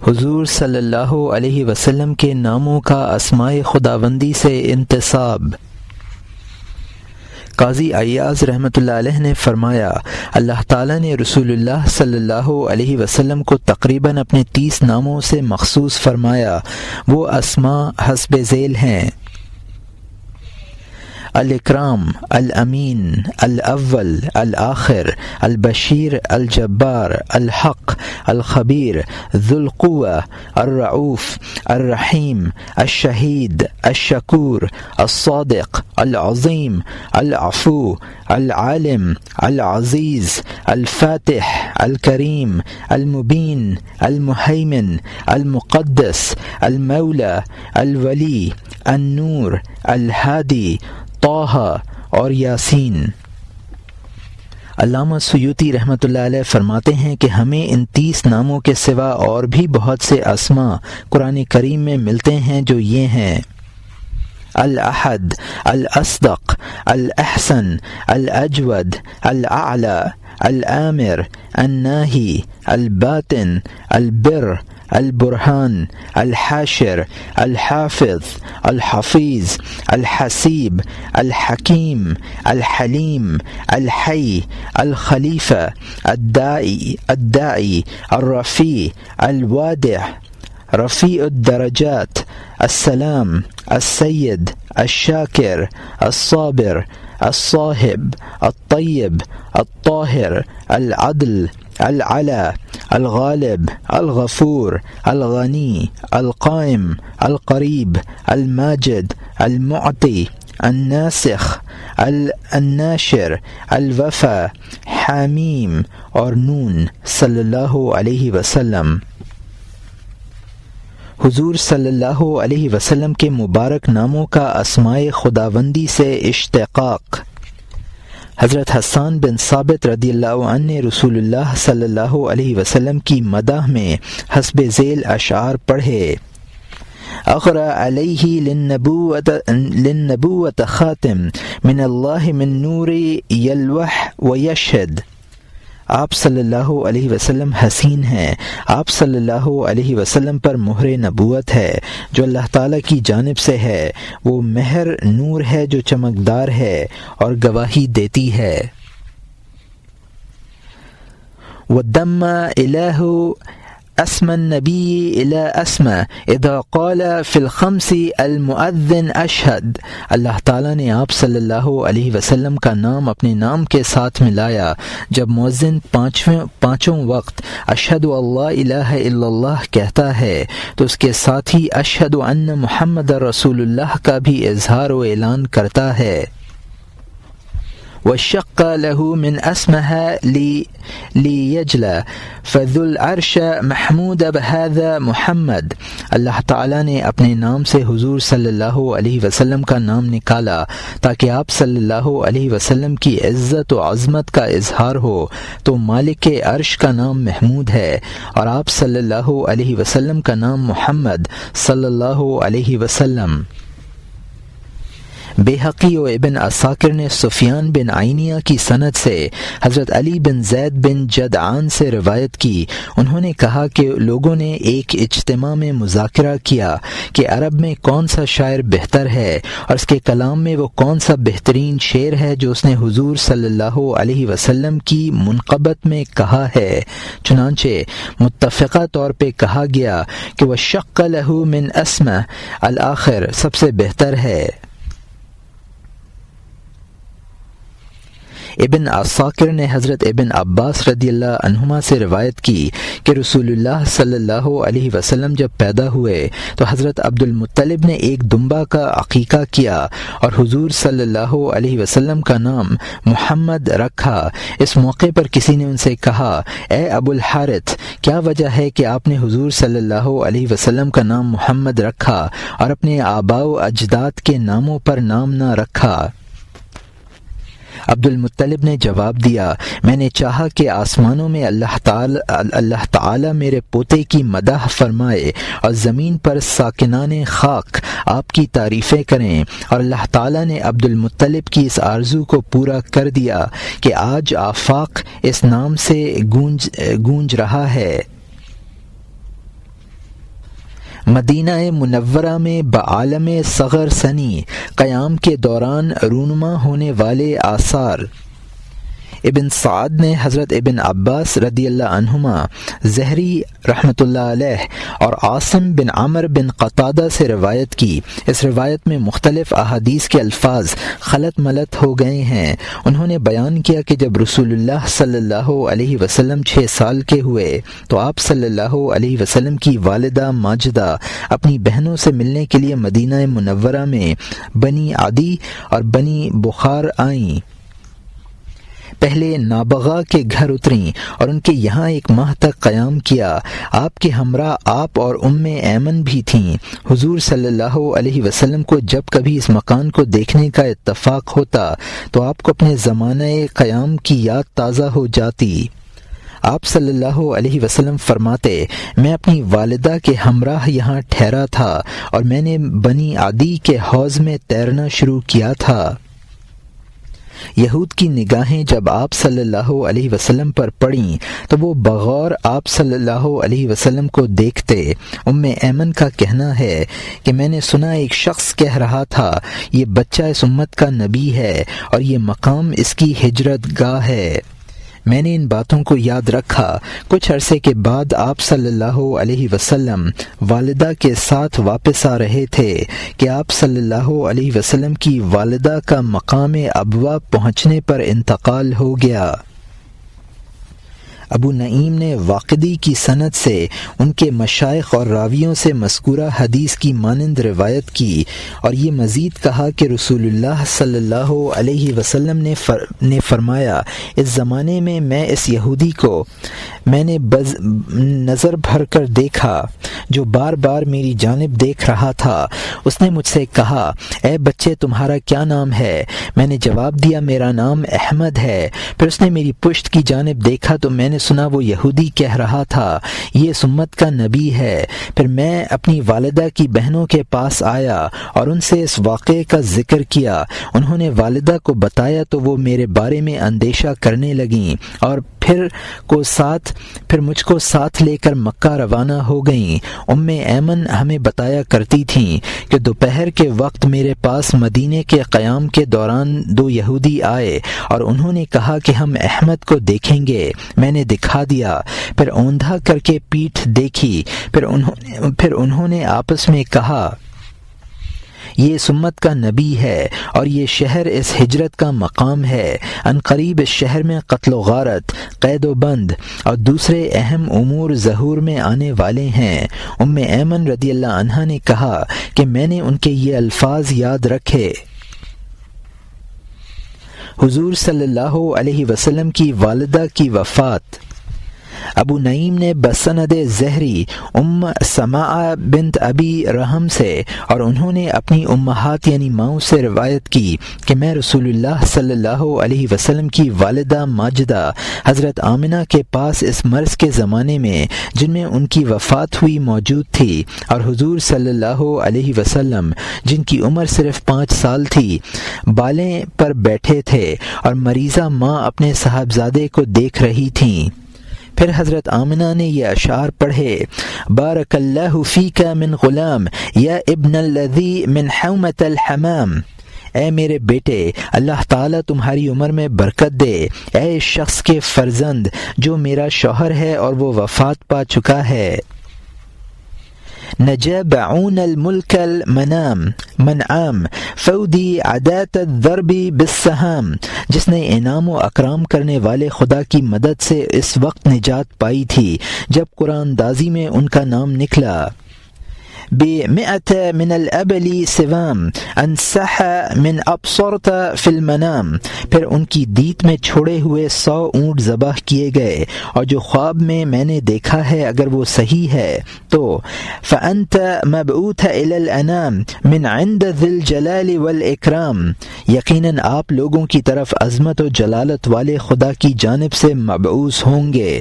حضور صلی اللہ علیہ وسلم کے ناموں کا اسماء خداوندی سے انتساب۔ قاضی عیاض رحمۃ اللہ علیہ نے فرمایا، اللہ تعالیٰ نے رسول اللہ صلی اللہ علیہ وسلم کو تقریباً اپنے 30 ناموں سے مخصوص فرمایا۔ وہ اسماء حسب ذیل ہیں: الاکرام، الامین، الاول، الآخر، البشیر، الجبار، الحق، الخبیر، ذو القوة، الرؤوف، الرحیم، الشہید، الشکور، الصادق، العظیم، العفو، العالم، العزیز، الفاتح، الکریم، المبین، المہیمن، المقدس، المولا، الولی، النور، الہادی، طٰہٰ اور یاسین۔ علامہ سیوطی رحمۃ اللہ علیہ فرماتے ہیں کہ ہمیں ان 30 ناموں کے سوا اور بھی بہت سے اسماء قرآن کریم میں ملتے ہیں جو یہ ہیں: الاحد، الاصدق، الاحسن، الاجود، الاعلی، الآمر، الناہی، الباطن، البر، البرہان، الحاشر، الحافظ، الحفیظ، الحسیب، الحکیم، الحلیم، الحی، الخلیفہ، الداعی، الرفیع، الوادع، رفیع الدرجات، السلام، السید، الشاکر، الصابر، الصاحب، الطیب، الطاہر، العدل، العلا، الغالب، الغفور، الغنی، القائم، القریب، الماجد، المعطی، الناسخ، الناشر، الوفا، حامیم اور نون صلی اللہ علیہ وسلم۔ حضور صلی اللہ علیہ وسلم کے مبارک ناموں کا اسماء خداوندی سے اشتقاق۔ حضرت حسان بن ثابت رضی اللہ عنہ نے رسول اللہ صلی اللہ علیہ وسلم کی مدح میں حسب ذیل اشعار پڑھے: اقرأ علیہ للنبوۃ خاتم من اللہ من نور یلوح و یشہد۔ آپ صلی اللہ علیہ وسلم حسین ہیں، آپ صلی اللہ علیہ وسلم پر مہر نبوت ہے جو اللہ تعالیٰ کی جانب سے ہے، وہ مہر نور ہے جو چمکدار ہے اور گواہی دیتی ہے۔ وَدَمَّ إِلَٰهُ اسم النبی الی اسم اذا قال فی الخمس المؤذن اشہد۔ اللہ تعالیٰ نے آپ صلی اللہ علیہ وسلم کا نام اپنے نام کے ساتھ ملایا جب مؤذن پانچوں وقت اشہد اللہ الہ الا اللہ کہتا ہے تو اس کے ساتھ ہی اشہد ان محمد رسول اللہ کا بھی اظہار و اعلان کرتا ہے۔ وشق له من اسمها ليجلى فذو العرش محمود بهذا محمد۔ اللہ تعالیٰ نے اپنے نام سے حضور صلی اللہ علیہ وسلم کا نام نکالا تاکہ آپ صلی اللہ علیہ وسلم کی عزت و عظمت کا اظہار ہو، تو مالک عرش کا نام محمود ہے اور آپ صلی اللہ علیہ وسلم کا نام محمد صلی اللہ علیہ وسلم۔ بیہقی و ابن عساکر نے سفیان بن عینیہ کی سند سے حضرت علی بن زید بن جدعان سے روایت کی، انہوں نے کہا کہ لوگوں نے ایک اجتماع میں مذاکرہ کیا کہ عرب میں کون سا شاعر بہتر ہے اور اس کے کلام میں وہ کون سا بہترین شعر ہے جو اس نے حضور صلی اللہ علیہ وسلم کی منقبت میں کہا ہے، چنانچہ متفقہ طور پہ کہا گیا کہ وہ شق لہ من اسمہ الآخر سب سے بہتر ہے۔ ابن عساکر نے حضرت ابن عباس رضی اللہ عنہما سے روایت کی کہ رسول اللہ صلی اللہ علیہ وسلم جب پیدا ہوئے تو حضرت عبد المطلب نے ایک دمبا کا عقیقہ کیا اور حضور صلی اللہ علیہ وسلم کا نام محمد رکھا۔ اس موقع پر کسی نے ان سے کہا، اے ابو الحارث، کیا وجہ ہے کہ آپ نے حضور صلی اللہ علیہ وسلم کا نام محمد رکھا اور اپنے آباء و اجداد کے ناموں پر نام نہ رکھا؟ عبد المطلب نے جواب دیا، میں نے چاہا کہ آسمانوں میں اللہ تعالی میرے پوتے کی مدح فرمائے اور زمین پر ساکنان خاک آپ کی تعریفیں کریں، اور اللہ تعالی نے عبد المطلب کی اس آرزو کو پورا کر دیا کہ آج آفاق اس نام سے گونج رہا ہے۔ مدینہ منورہ میں بعالم صغر سنی قیام کے دوران رونما ہونے والے آثار۔ ابن سعد نے حضرت ابن عباس رضی اللہ عنہما، زہری رحمۃ اللہ علیہ اور عاصم بن عمر بن قتادہ سے روایت کی۔ اس روایت میں مختلف احادیث کے الفاظ خلط ملط ہو گئے ہیں۔ انہوں نے بیان کیا کہ جب رسول اللہ صلی اللہ علیہ وسلم 6 سال کے ہوئے تو آپ صلی اللہ علیہ وسلم کی والدہ ماجدہ اپنی بہنوں سے ملنے کے لیے مدینہ منورہ میں بنی عدی اور بنی بخار آئیں۔ پہلے نابغہ کے گھر اتریں اور ان کے یہاں 1 ماہ تک قیام کیا۔ آپ کے ہمراہ آپ اور ایمن بھی تھیں۔ حضور صلی اللہ علیہ وسلم کو جب کبھی اس مکان کو دیکھنے کا اتفاق ہوتا تو آپ کو اپنے زمانہ قیام کی یاد تازہ ہو جاتی۔ آپ صلی اللہ علیہ وسلم فرماتے، میں اپنی والدہ کے ہمراہ یہاں ٹھہرا تھا اور میں نے بنی عدی کے حوض میں تیرنا شروع کیا تھا۔ یہود کی نگاہیں جب آپ صلی اللہ علیہ وسلم پر پڑیں تو وہ بغور آپ صلی اللہ علیہ وسلم کو دیکھتے۔ ایمن کا کہنا ہے کہ میں نے سنا ایک شخص کہہ رہا تھا، یہ بچہ اس امت کا نبی ہے اور یہ مقام اس کی ہجرت گاہ ہے۔ میں نے ان باتوں کو یاد رکھا۔ کچھ عرصے کے بعد آپ صلی اللہ علیہ وسلم والدہ کے ساتھ واپس آ رہے تھے کہ آپ صلی اللہ علیہ وسلم کی والدہ کا مقام ابوا پہنچنے پر انتقال ہو گیا۔ ابو نعیم نے واقدی کی سند سے ان کے مشائخ اور راویوں سے مذکورہ حدیث کی مانند روایت کی اور یہ مزید کہا کہ رسول اللہ صلی اللہ علیہ وسلم نے فرمایا، اس زمانے میں میں اس یہودی کو میں نے نظر بھر کر دیکھا جو بار بار میری جانب دیکھ رہا تھا۔ اس نے مجھ سے کہا، اے بچے تمہارا کیا نام ہے؟ میں نے جواب دیا، میرا نام احمد ہے۔ پھر اس نے میری پشت کی جانب دیکھا تو میں نے سنا وہ یہودی کہہ رہا تھا، یہ اس امت کا نبی ہے۔ پھر میں اپنی والدہ کی بہنوں کے پاس آیا اور ان سے اس واقعے کا ذکر کیا۔ انہوں نے والدہ کو بتایا تو وہ میرے بارے میں اندیشہ کرنے لگیں اور پھر مجھ کو ساتھ لے کر مکہ روانہ ہو گئیں۔ ایمن ہمیں بتایا کرتی تھیں کہ دوپہر کے وقت میرے پاس مدینے کے قیام کے دوران 2 یہودی آئے اور انہوں نے کہا کہ ہم احمد کو دیکھیں گے۔ میں نے دکھا دیا، پھر اوندھا کر کے پیٹھ دیکھی۔ پھر انہوں نے آپس میں کہا، یہ اس امت کا نبی ہے اور یہ شہر اس ہجرت کا مقام ہے۔ عنقریب اس شہر میں قتل و غارت، قید و بند اور دوسرے اہم امور ظہور میں آنے والے ہیں۔ ایمن رضی اللہ عنہا نے کہا کہ میں نے ان کے یہ الفاظ یاد رکھے۔ حضور صلی اللہ علیہ وسلم کی والدہ کی وفات۔ ابو نعیم نے بسند زہری سماع بنت ابی رحم سے اور انہوں نے اپنی امہات یعنی ماؤں سے روایت کی کہ میں رسول اللہ صلی اللہ علیہ وسلم کی والدہ ماجدہ حضرت آمنہ کے پاس اس مرض کے زمانے میں جن میں ان کی وفات ہوئی موجود تھی، اور حضور صلی اللہ علیہ وسلم جن کی عمر صرف 5 سال تھی بالیں پر بیٹھے تھے اور مریضہ ماں اپنے صاحبزادے کو دیکھ رہی تھیں۔ پھر حضرت آمنہ نے یہ اشعار پڑھے، بارک اللہ فیک من غلام یا ابن الذی من حومۃ الحمام، اے میرے بیٹے اللہ تعالیٰ تمہاری عمر میں برکت دے، اے اس شخص کے فرزند جو میرا شوہر ہے اور وہ وفات پا چکا ہے۔ نجا بعون الملک المنام منعام فودی عدات الضرب بالسہام، جس نے انعام و اکرام کرنے والے خدا کی مدد سے اس وقت نجات پائی تھی جب قرآن دازی میں ان کا نام نکلا۔ بمئت من الابل سوام انصح من ابصرت فی المنام، پھر ان کی دیت میں چھوڑے ہوئے 100 اونٹ ذبح کیے گئے اور جو خواب میں نے دیکھا ہے اگر وہ صحیح ہے تو فانت مبعوث الی الانام من عند ذی الجلال والاکرام، یقیناً آپ لوگوں کی طرف عظمت و جلالت والے خدا کی جانب سے مبعوث ہوں گے۔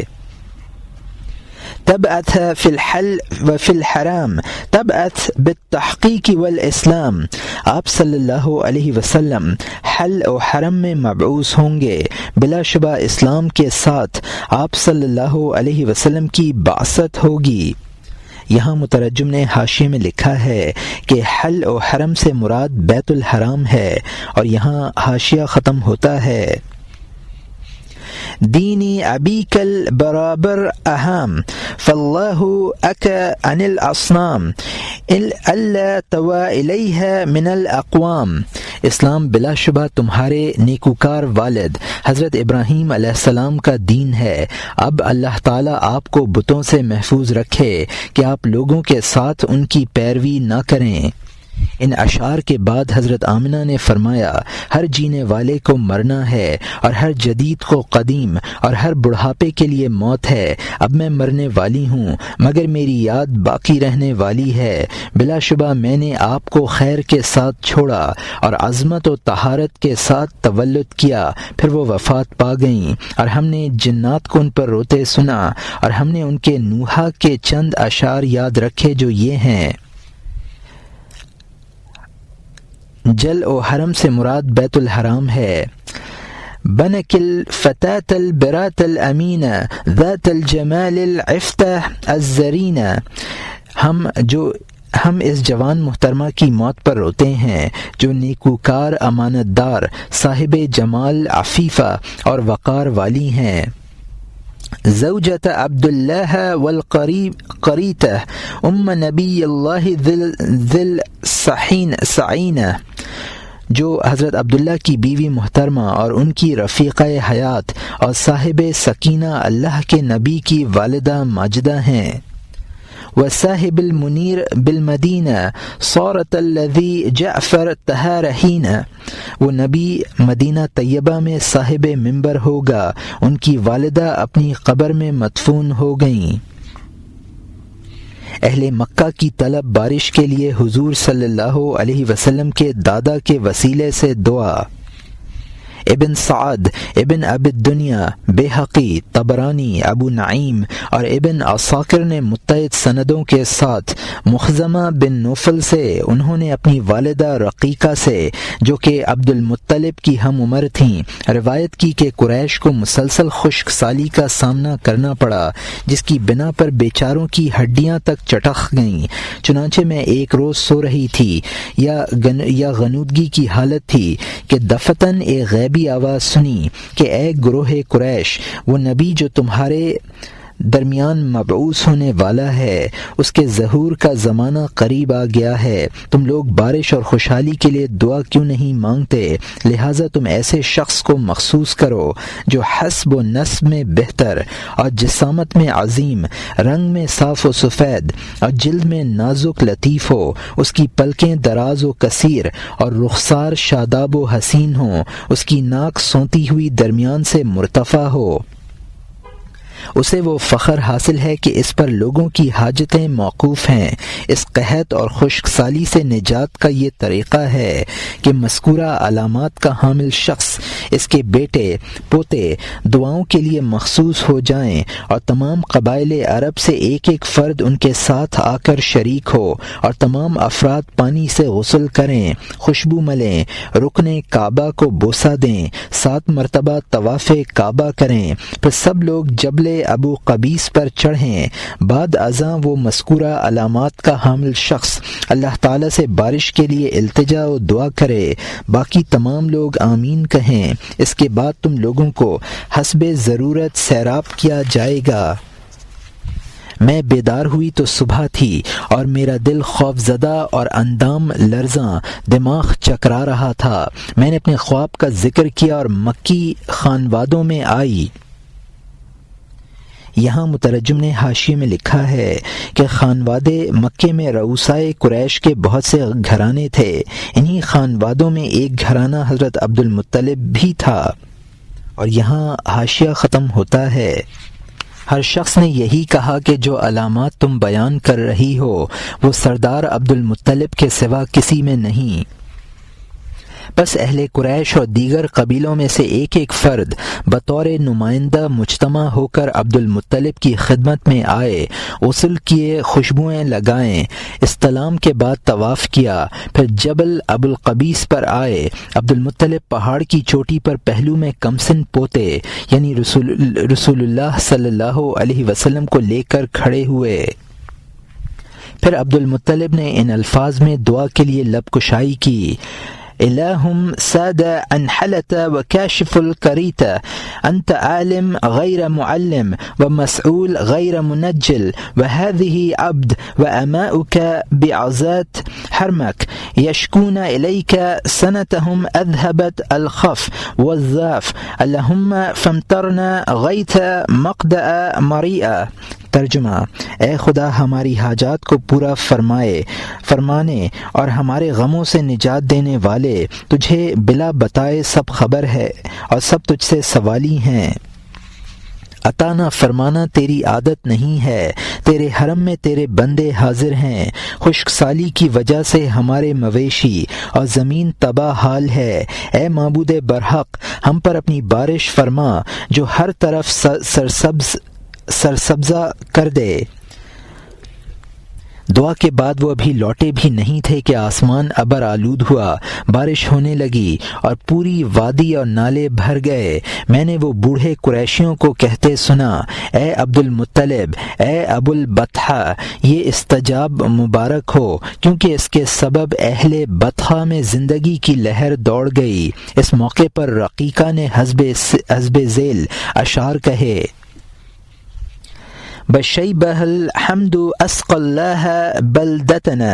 تبعث فی الحل وفی الحرام تبعث بالتحقیق والاسلام، آپ صلی اللہ علیہ وسلم حل و حرم میں مبعوث ہوں گے، بلا شبہ اسلام کے ساتھ آپ صلی اللہ علیہ وسلم کی بعثت ہوگی۔ یہاں مترجم نے حاشیے میں لکھا ہے کہ حل و حرم سے مراد بیت الحرام ہے، اور یہاں حاشیہ ختم ہوتا ہے دینی ابیک البرابر اہم فاللہ اکا عن الاصنام اللہ توا الیہ من الاقوام۔ اسلام بلا شبہ تمہارے نیکوکار والد حضرت ابراہیم علیہ السلام کا دین ہے، اب اللہ تعالیٰ آپ کو بتوں سے محفوظ رکھے کہ آپ لوگوں کے ساتھ ان کی پیروی نہ کریں۔ ان اشعار کے بعد حضرت آمنہ نے فرمایا، ہر جینے والے کو مرنا ہے، اور ہر جدید کو قدیم، اور ہر بڑھاپے کے لیے موت ہے۔ اب میں مرنے والی ہوں، مگر میری یاد باقی رہنے والی ہے۔ بلا شبہ میں نے آپ کو خیر کے ساتھ چھوڑا اور عظمت و طہارت کے ساتھ تولد کیا، پھر وہ وفات پا گئیں، اور ہم نے جنات کو ان پر روتے سنا، اور ہم نے ان کے نوحہ کے چند اشعار یاد رکھے جو یہ ہیں: جل و حرم سے مراد بیت الحرام ہے۔ بنک الفتاة البرات الامین ذات الجمال العفتہ الزرین۔ ہم اس جوان محترمہ کی موت پر روتے ہیں جو نیکوکار، امانت دار، صاحب جمال، عفیفہ اور وقار والی ہیں۔ زوجة عبد الله والقریتہ ام نبی اللہ ذل سعینہ، جو حضرت عبداللہ کی بیوی محترمہ اور ان کی رفیقہ حیات اور صاحب سکینہ اللہ کے نبی کی والدہ ماجدہ ہیں۔ وصاحب المنیر بالمدینہ صورت الذی جعفر تہارہین، وہ نبی مدینہ طیبہ میں صاحب منبر ہوگا، ان کی والدہ اپنی قبر میں مدفون ہو گئیں۔ اہل مکہ کی طلب بارش کے لیے حضور صلی اللہ علیہ وسلم کے دادا کے وسیلے سے دعا۔ ابن سعد، ابن ابی الدنیا، بیہقی، طبرانی، ابو نعیم اور ابن عساکر نے متعدد سندوں کے ساتھ مخزمہ بن نوفل سے انہوں نے اپنی والدہ رقیقہ سے، جو کہ عبد المطلب کی ہم عمر تھیں، روایت کی کہ قریش کو مسلسل خشک سالی کا سامنا کرنا پڑا، جس کی بنا پر بیچاروں کی ہڈیاں تک چٹخ گئیں۔ چنانچہ میں ایک روز سو رہی تھی یا غنودگی کی حالت تھی کہ دفتن ایک غیبی آواز سنی کہ اے گروہ قریش، وہ نبی جو تمہارے درمیان مبعوث ہونے والا ہے، اس کے ظہور کا زمانہ قریب آ گیا ہے، تم لوگ بارش اور خوشحالی کے لیے دعا کیوں نہیں مانگتے؟ لہٰذا تم ایسے شخص کو مخصوص کرو جو حسب و نسب میں بہتر اور جسامت میں عظیم، رنگ میں صاف و سفید اور جلد میں نازک لطیف ہو، اس کی پلکیں دراز و کثیر اور رخسار شاداب و حسین ہوں، اس کی ناک سونتی ہوئی درمیان سے مرتفع ہو۔ اسے وہ فخر حاصل ہے کہ اس پر لوگوں کی حاجتیں موقوف ہیں۔ اس قحط اور خشک سالی سے نجات کا یہ طریقہ ہے کہ مذکورہ علامات کا حامل شخص، اس کے بیٹے پوتے دعاؤں کے لیے مخصوص ہو جائیں، اور تمام قبائل عرب سے ایک ایک فرد ان کے ساتھ آ کر شریک ہو، اور تمام افراد پانی سے غسل کریں، خوشبو ملیں، رکن کعبہ کو بوسہ دیں، 7 مرتبہ طواف کعبہ کریں، پھر سب لوگ جبل ابو قبیس پر چڑھیں۔ بعد ازاں وہ مذکورہ علامات کا حامل شخص اللہ تعالیٰ سے بارش کے لیے التجا و دعا کرے، باقی تمام لوگ آمین کہیں۔ اس کے بعد تم لوگوں کو حسب ضرورت سیراب کیا جائے گا۔ میں بیدار ہوئی تو صبح تھی، اور میرا دل خوف زدہ اور اندام لرزاں، دماغ چکرا رہا تھا۔ میں نے اپنے خواب کا ذکر کیا اور مکی خانوادوں میں آئی۔ یہاں مترجم نے حاشیے میں لکھا ہے کہ خانوادے مکے میں رؤسائے قریش کے بہت سے گھرانے تھے، انہی خانوادوں میں ایک گھرانہ حضرت عبد المطلب بھی تھا۔ اور یہاں حاشیہ ختم ہوتا ہے۔ ہر شخص نے یہی کہا کہ جو علامات تم بیان کر رہی ہو وہ سردار عبد المطلب کے سوا کسی میں نہیں۔ بس اہل قریش اور دیگر قبیلوں میں سے ایک ایک فرد بطور نمائندہ مجتمع ہو کر عبد المطلب کی خدمت میں آئے، غسل کیے، خوشبوئیں لگائیں، استلام کے بعد طواف کیا، پھر جبل ابو القبیس پر آئے۔ عبد المطلب پہاڑ کی چوٹی پر پہلو میں کمسن پوتے یعنی رسول اللہ صلی اللہ علیہ وسلم کو لے کر کھڑے ہوئے۔ پھر عبد المطلب نے ان الفاظ میں دعا کے لیے لب کشائی کی: الہم ساد انحلت وکاشف الکریت انت عالم غیر معلم ومسعول غیر منجل وهذه عبد واماؤك بعزات حرمك يشكون اليك سنتهم اذهبت الخف والذاف اللهم فامطرنا غیث مقدع مریئا۔ ترجمہ: اے خدا ہماری حاجات کو پورا فرمانے اور ہمارے غموں سے نجات دینے والے، تجھے بلا بتائے سب خبر ہے اور سب تجھ سے سوالی ہیں۔ عطا نہ فرمانا تیری عادت نہیں ہے، تیرے حرم میں تیرے بندے حاضر ہیں، خشک سالی کی وجہ سے ہمارے مویشی اور زمین تباہ حال ہے۔ اے معبود برحق، ہم پر اپنی بارش فرما جو ہر طرف سرسبزہ کر دے۔ دعا کے بعد وہ ابھی لوٹے بھی نہیں تھے کہ آسمان ابر آلود ہوا، بارش ہونے لگی اور پوری وادی اور نالے بھر گئے۔ میں نے وہ بوڑھے قریشیوں کو کہتے سنا: اے عبد المطلب، اے ابو البطحہ، یہ استجاب مبارک ہو، کیونکہ اس کے سبب اہل بطحہ میں زندگی کی لہر دوڑ گئی۔ اس موقع پر رقیقہ نے حسب ذیل اشعار کہے: بشیبہ الحمد اسقى الله بلدتنا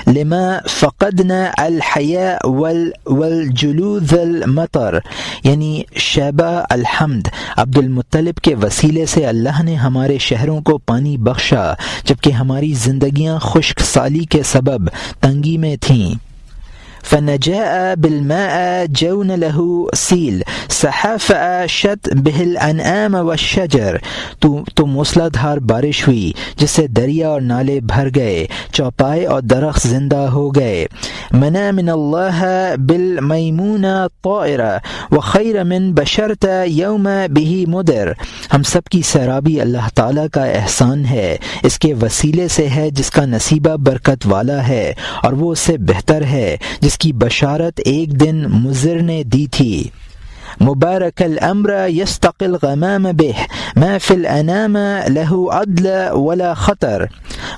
لما فقدنا الحياء والجلوذ المطر، یعنی شیبہ الحمد عبد المطلب کے وسیلے سے اللہ نے ہمارے شہروں کو پانی بخشا جبکہ ہماری زندگیاں خشک سالی کے سبب تنگی میں تھیں۔ فنجاء بالماء جون له سیل صحاف شت به الانعام والشجر، تو موسلادھار بارش ہوئی جس سے دریا اور نالے بھر گئے، چوپائے اور درخت زندہ ہو گئے۔ منا من اللہ بالمیمون طائرہ وخیر من بشرت یوم به مدر، ہم سب کی سیرابی اللہ تعالیٰ کا احسان ہے، اس کے وسیلے سے ہے جس کا نصیبہ برکت والا ہے، اور وہ اس سے بہتر ہے جس کی بشارت ایک دن مضر نے دی تھی۔ مبارک الامر یستقی الغمام بہ ما فی الانام له عدل ولا خطر،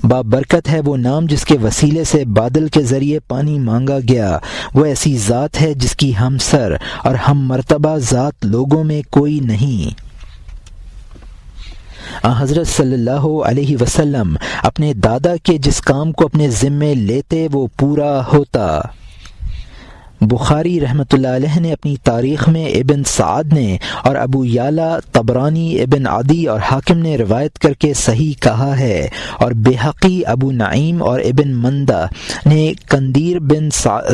بابرکت ہے وہ نام جس کے وسیلے سے بادل کے ذریعے پانی مانگا گیا، وہ ایسی ذات ہے جس کی ہم سر اور ہم مرتبہ ذات لوگوں میں کوئی نہیں۔ حضرت صلی اللہ علیہ وسلم اپنے دادا کے جس کام کو اپنے ذمے لیتے وہ پورا ہوتا۔ بخاری رحمۃ اللہ علیہ نے اپنی تاریخ میں، ابن سعد نے اور ابو یعلا طبرانی، ابن عدی اور حاکم نے روایت کر کے صحیح کہا ہے، اور بحقی، ابو نعیم اور ابن مندہ نے قندیر بن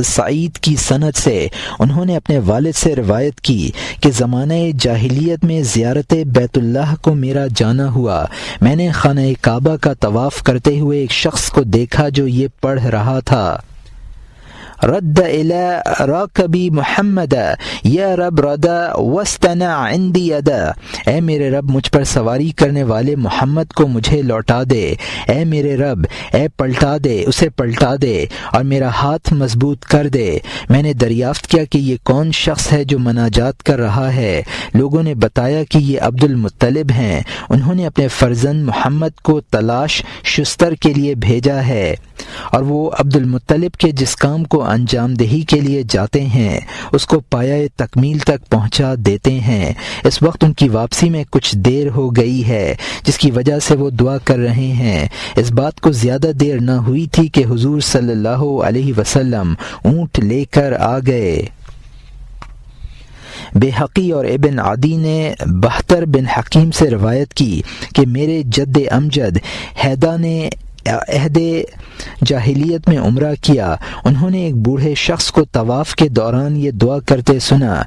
سعید کی سند سے انہوں نے اپنے والد سے روایت کی کہ زمانہ جاہلیت میں زیارت بیت اللہ کو میرا جانا ہوا، میں نے خانہ کعبہ کا طواف کرتے ہوئے ایک شخص کو دیکھا جو یہ پڑھ رہا تھا: رد الى راکبی محمد یا رب ردا واستنع عندی یدا، اے میرے رب مجھ پر سواری کرنے والے محمد کو مجھے لوٹا دے، اے میرے رب، اے پلٹا دے، اسے پلٹا دے اور میرا ہاتھ مضبوط کر دے۔ میں نے دریافت کیا کہ یہ کون شخص ہے جو مناجات کر رہا ہے؟ لوگوں نے بتایا کہ یہ عبد المطلب ہیں، انہوں نے اپنے فرزند محمد کو تلاش شستر کے لیے بھیجا ہے، اور وہ عبد المطلب کے جس کام کو انجام دہی کے لیے جاتے ہیں اس کو پایہ تکمیل تک پہنچا دیتے ہیں۔ اس وقت ان کی واپسی میں کچھ دیر ہو گئی ہے جس کی وجہ سے وہ دعا کر رہے ہیں۔ اس بات کو زیادہ دیر نہ ہوئی تھی کہ حضور صلی اللہ علیہ وسلم اونٹ لے کر آ گئے۔ بحقی اور ابن عدی نے بہتر بن حکیم سے روایت کی کہ میرے جد امجد حیدہ نے عہد جاہلیت میں عمرہ کیا، انہوں نے ایک بوڑھے شخص کو طواف کے دوران یہ دعا کرتے سنا: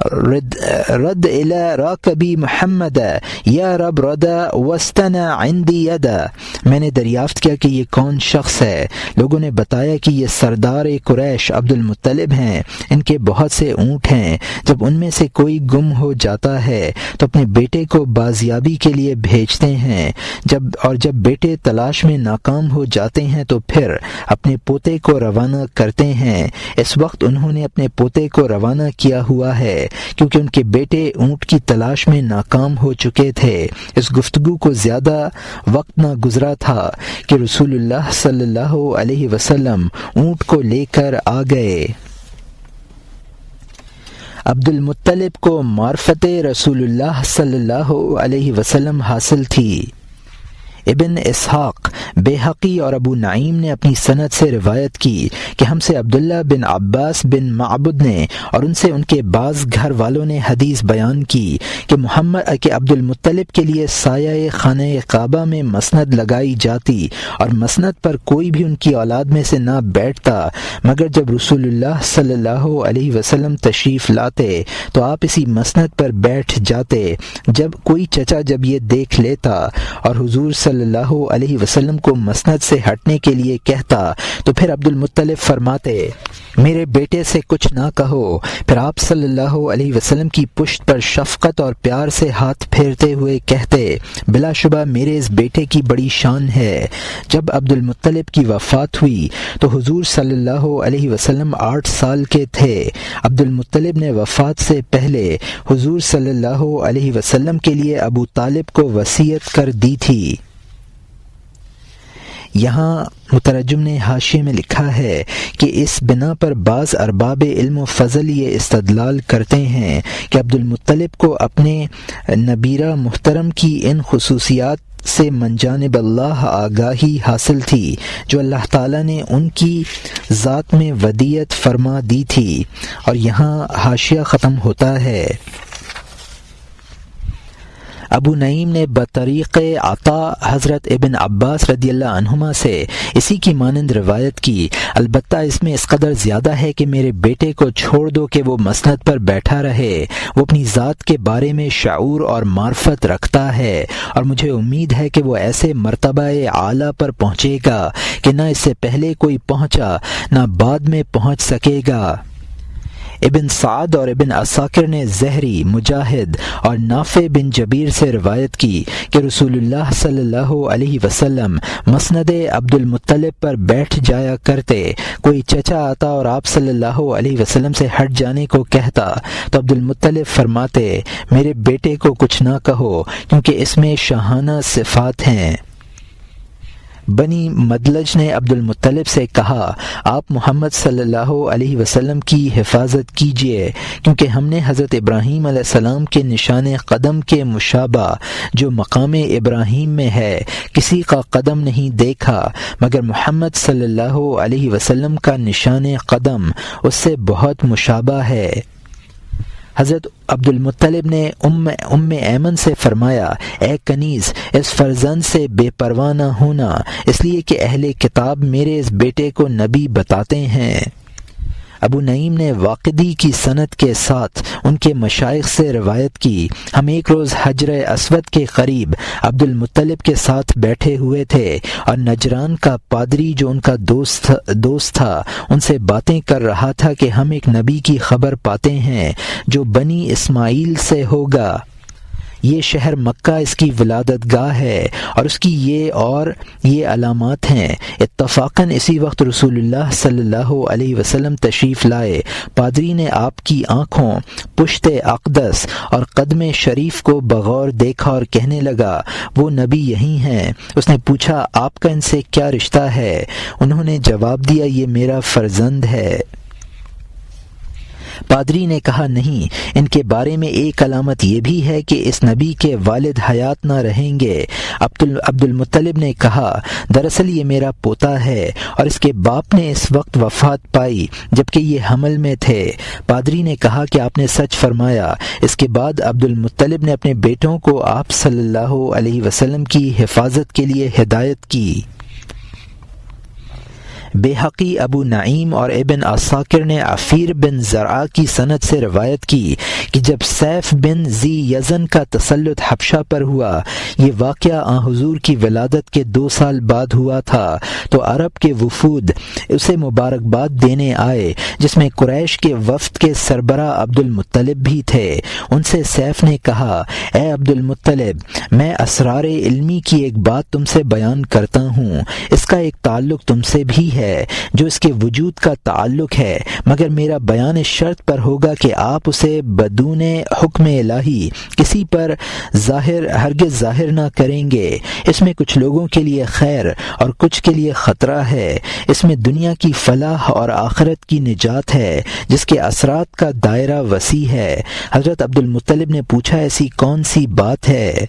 رد الى راکبی محمد یا رب ردا واستنع عندی یدا، میں نے دریافت کیا کہ یہ کون شخص ہے؟ لوگوں نے بتایا کہ یہ سردار قریش عبد المطلب ہیں، ان کے بہت سے اونٹ ہیں، جب ان میں سے کوئی گم ہو جاتا ہے تو اپنے بیٹے کو بازیابی کے لیے بھیجتے ہیں، جب بیٹے تلاش میں ناکام ہو جاتے ہیں تو پھر اپنے پوتے کو روانہ کرتے ہیں۔ اس وقت انہوں نے اپنے پوتے کو روانہ کیا ہوا ہے کیونکہ ان کے بیٹے اونٹ کی تلاش میں ناکام ہو چکے تھے۔ اس گفتگو کو زیادہ وقت نہ گزرا تھا کہ رسول اللہ صلی اللہ علیہ وسلم اونٹ کو لے کر آ گئے۔ عبد المطلب کو معرفت رسول اللہ صلی اللہ علیہ وسلم حاصل تھی۔ ابن اسحاق، بیہقی اور ابو نعیم نے اپنی سند سے روایت کی کہ ہم سے عبداللہ بن عباس بن معبد نے اور ان سے ان کے بعض گھر والوں نے حدیث بیان کی کہ عبد المطلب کے لیے سایہ خانہ کعبہ میں مسند لگائی جاتی اور مسند پر کوئی بھی ان کی اولاد میں سے نہ بیٹھتا، مگر جب رسول اللہ صلی اللہ علیہ وسلم تشریف لاتے تو آپ اسی مسند پر بیٹھ جاتے۔ جب کوئی چچا جب یہ دیکھ لیتا اور حضور صلی اللہ علیہ وسلم کو مسند سے ہٹنے کے لیے کہتا تو پھر عبد المطلب فرماتے میرے بیٹے سے کچھ نہ کہو۔ پھر آپ صلی اللہ علیہ وسلم کی پشت پر شفقت اور پیار سے ہاتھ پھیرتے ہوئے کہتے بلا شبہ میرے اس بیٹے کی بڑی شان ہے۔ جب عبد المطلب کی وفات ہوئی تو حضور صلی اللہ علیہ وسلم 8 سال کے تھے۔ عبد المطلب نے وفات سے پہلے حضور صلی اللہ علیہ وسلم کے لیے ابو طالب کو وصیت کر دی تھی۔ یہاں مترجم نے حاشیے میں لکھا ہے کہ اس بنا پر بعض ارباب علم و فضل یہ استدلال کرتے ہیں کہ عبد المطلب کو اپنے نبیرہ محترم کی ان خصوصیات سے من جانب اللہ آگاہی حاصل تھی جو اللہ تعالیٰ نے ان کی ذات میں ودیعت فرما دی تھی۔ اور یہاں حاشیہ ختم ہوتا ہے۔ ابو نعیم نے بطریق عطا حضرت ابن عباس رضی اللہ عنہما سے اسی کی مانند روایت کی، البتہ اس میں اس قدر زیادہ ہے کہ میرے بیٹے کو چھوڑ دو کہ وہ مسند پر بیٹھا رہے، وہ اپنی ذات کے بارے میں شعور اور معرفت رکھتا ہے اور مجھے امید ہے کہ وہ ایسے مرتبہ اعلیٰ پر پہنچے گا کہ نہ اس سے پہلے کوئی پہنچا نہ بعد میں پہنچ سکے گا۔ ابن سعد اور ابن عساکر نے زہری، مجاہد اور نافع بن جبیر سے روایت کی کہ رسول اللہ صلی اللہ علیہ وسلم مسند عبد المطلب پر بیٹھ جایا کرتے۔ کوئی چچا آتا اور آپ صلی اللہ علیہ وسلم سے ہٹ جانے کو کہتا تو عبد المطلب فرماتے میرے بیٹے کو کچھ نہ کہو کیونکہ اس میں شاہانہ صفات ہیں۔ بنی مدلج نے عبد المطلب سے کہا آپ محمد صلی اللہ علیہ وسلم کی حفاظت کیجیے کیونکہ ہم نے حضرت ابراہیم علیہ السلام کے نشان قدم کے مشابہ جو مقام ابراہیم میں ہے کسی کا قدم نہیں دیکھا مگر محمد صلی اللہ علیہ وسلم کا نشان قدم اس سے بہت مشابہ ہے۔ حضرت عبد المطلب نے ام ایمن سے فرمایا اے کنیز اس فرزند سے بے پرواہ نہ ہونا اس لیے کہ اہل کتاب میرے اس بیٹے کو نبی بتاتے ہیں۔ ابو نعیم نے واقدی کی سند کے ساتھ ان کے مشائخ سے روایت کی ہم ایک روز حجر اسود کے قریب عبد المطلب کے ساتھ بیٹھے ہوئے تھے اور نجران کا پادری جو ان کا دوست تھا ان سے باتیں کر رہا تھا کہ ہم ایک نبی کی خبر پاتے ہیں جو بنی اسماعیل سے ہوگا، یہ شہر مکہ اس کی ولادت گاہ ہے اور اس کی یہ علامات ہیں۔ اتفاقاً اسی وقت رسول اللہ صلی اللہ علیہ وسلم تشریف لائے۔ پادری نے آپ کی آنکھوں، پشت اقدس اور قدم شریف کو بغور دیکھا اور کہنے لگا وہ نبی یہی ہیں۔ اس نے پوچھا آپ کا ان سے کیا رشتہ ہے؟ انہوں نے جواب دیا یہ میرا فرزند ہے۔ پادری نے کہا نہیں، ان کے بارے میں ایک علامت یہ بھی ہے کہ اس نبی کے والد حیات نہ رہیں گے۔ عبد المطلب نے کہا دراصل یہ میرا پوتا ہے اور اس کے باپ نے اس وقت وفات پائی جبکہ یہ حمل میں تھے۔ پادری نے کہا کہ آپ نے سچ فرمایا۔ اس کے بعد عبد المطلب نے اپنے بیٹوں کو آپ صلی اللہ علیہ وسلم کی حفاظت کے لیے ہدایت کی۔ بیہقی، ابو نعیم اور ابن عساکر نے عفیر بن زرعہ کی سند سے روایت کی کہ جب سیف بن ذی یزن کا تسلط حبشہ پر ہوا، یہ واقعہ آن حضور کی ولادت کے 2 سال بعد ہوا تھا، تو عرب کے وفود اسے مبارکباد دینے آئے جس میں قریش کے وفد کے سربراہ عبد المطلب بھی تھے۔ ان سے سیف نے کہا اے عبد المطلب میں اسرار علمی کی ایک بات تم سے بیان کرتا ہوں، اس کا ایک تعلق تم سے بھی ہے۔ ہے جو اس کے وجود کا تعلق ہے، مگر میرا بیان اس شرط پر ہوگا کہ آپ اسے بدون حکم الہی کسی پر ہرگز ظاہر نہ کریں گے۔ اس میں کچھ لوگوں کے لیے خیر اور کچھ کے لیے خطرہ ہے، اس میں دنیا کی فلاح اور آخرت کی نجات ہے جس کے اثرات کا دائرہ وسیع ہے۔ حضرت عبد المطلب نے پوچھا ایسی کون سی بات ہے؟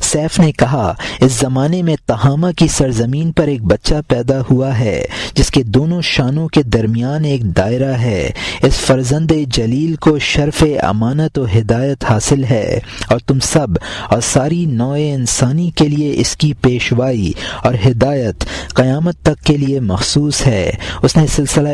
سیف نے کہا اس زمانے میں تہامہ کی سرزمین پر ایک بچہ پیدا ہوا ہے جس کے دونوں شانوں کے درمیان ایک دائرہ ہے۔ اس فرزند جلیل کو شرف امانت و ہدایت حاصل ہے اور تم سب اور ساری نوع انسانی کے لیے اس کی پیشوائی اور ہدایت قیامت تک کے لیے مخصوص ہے۔ اس نے سلسلہ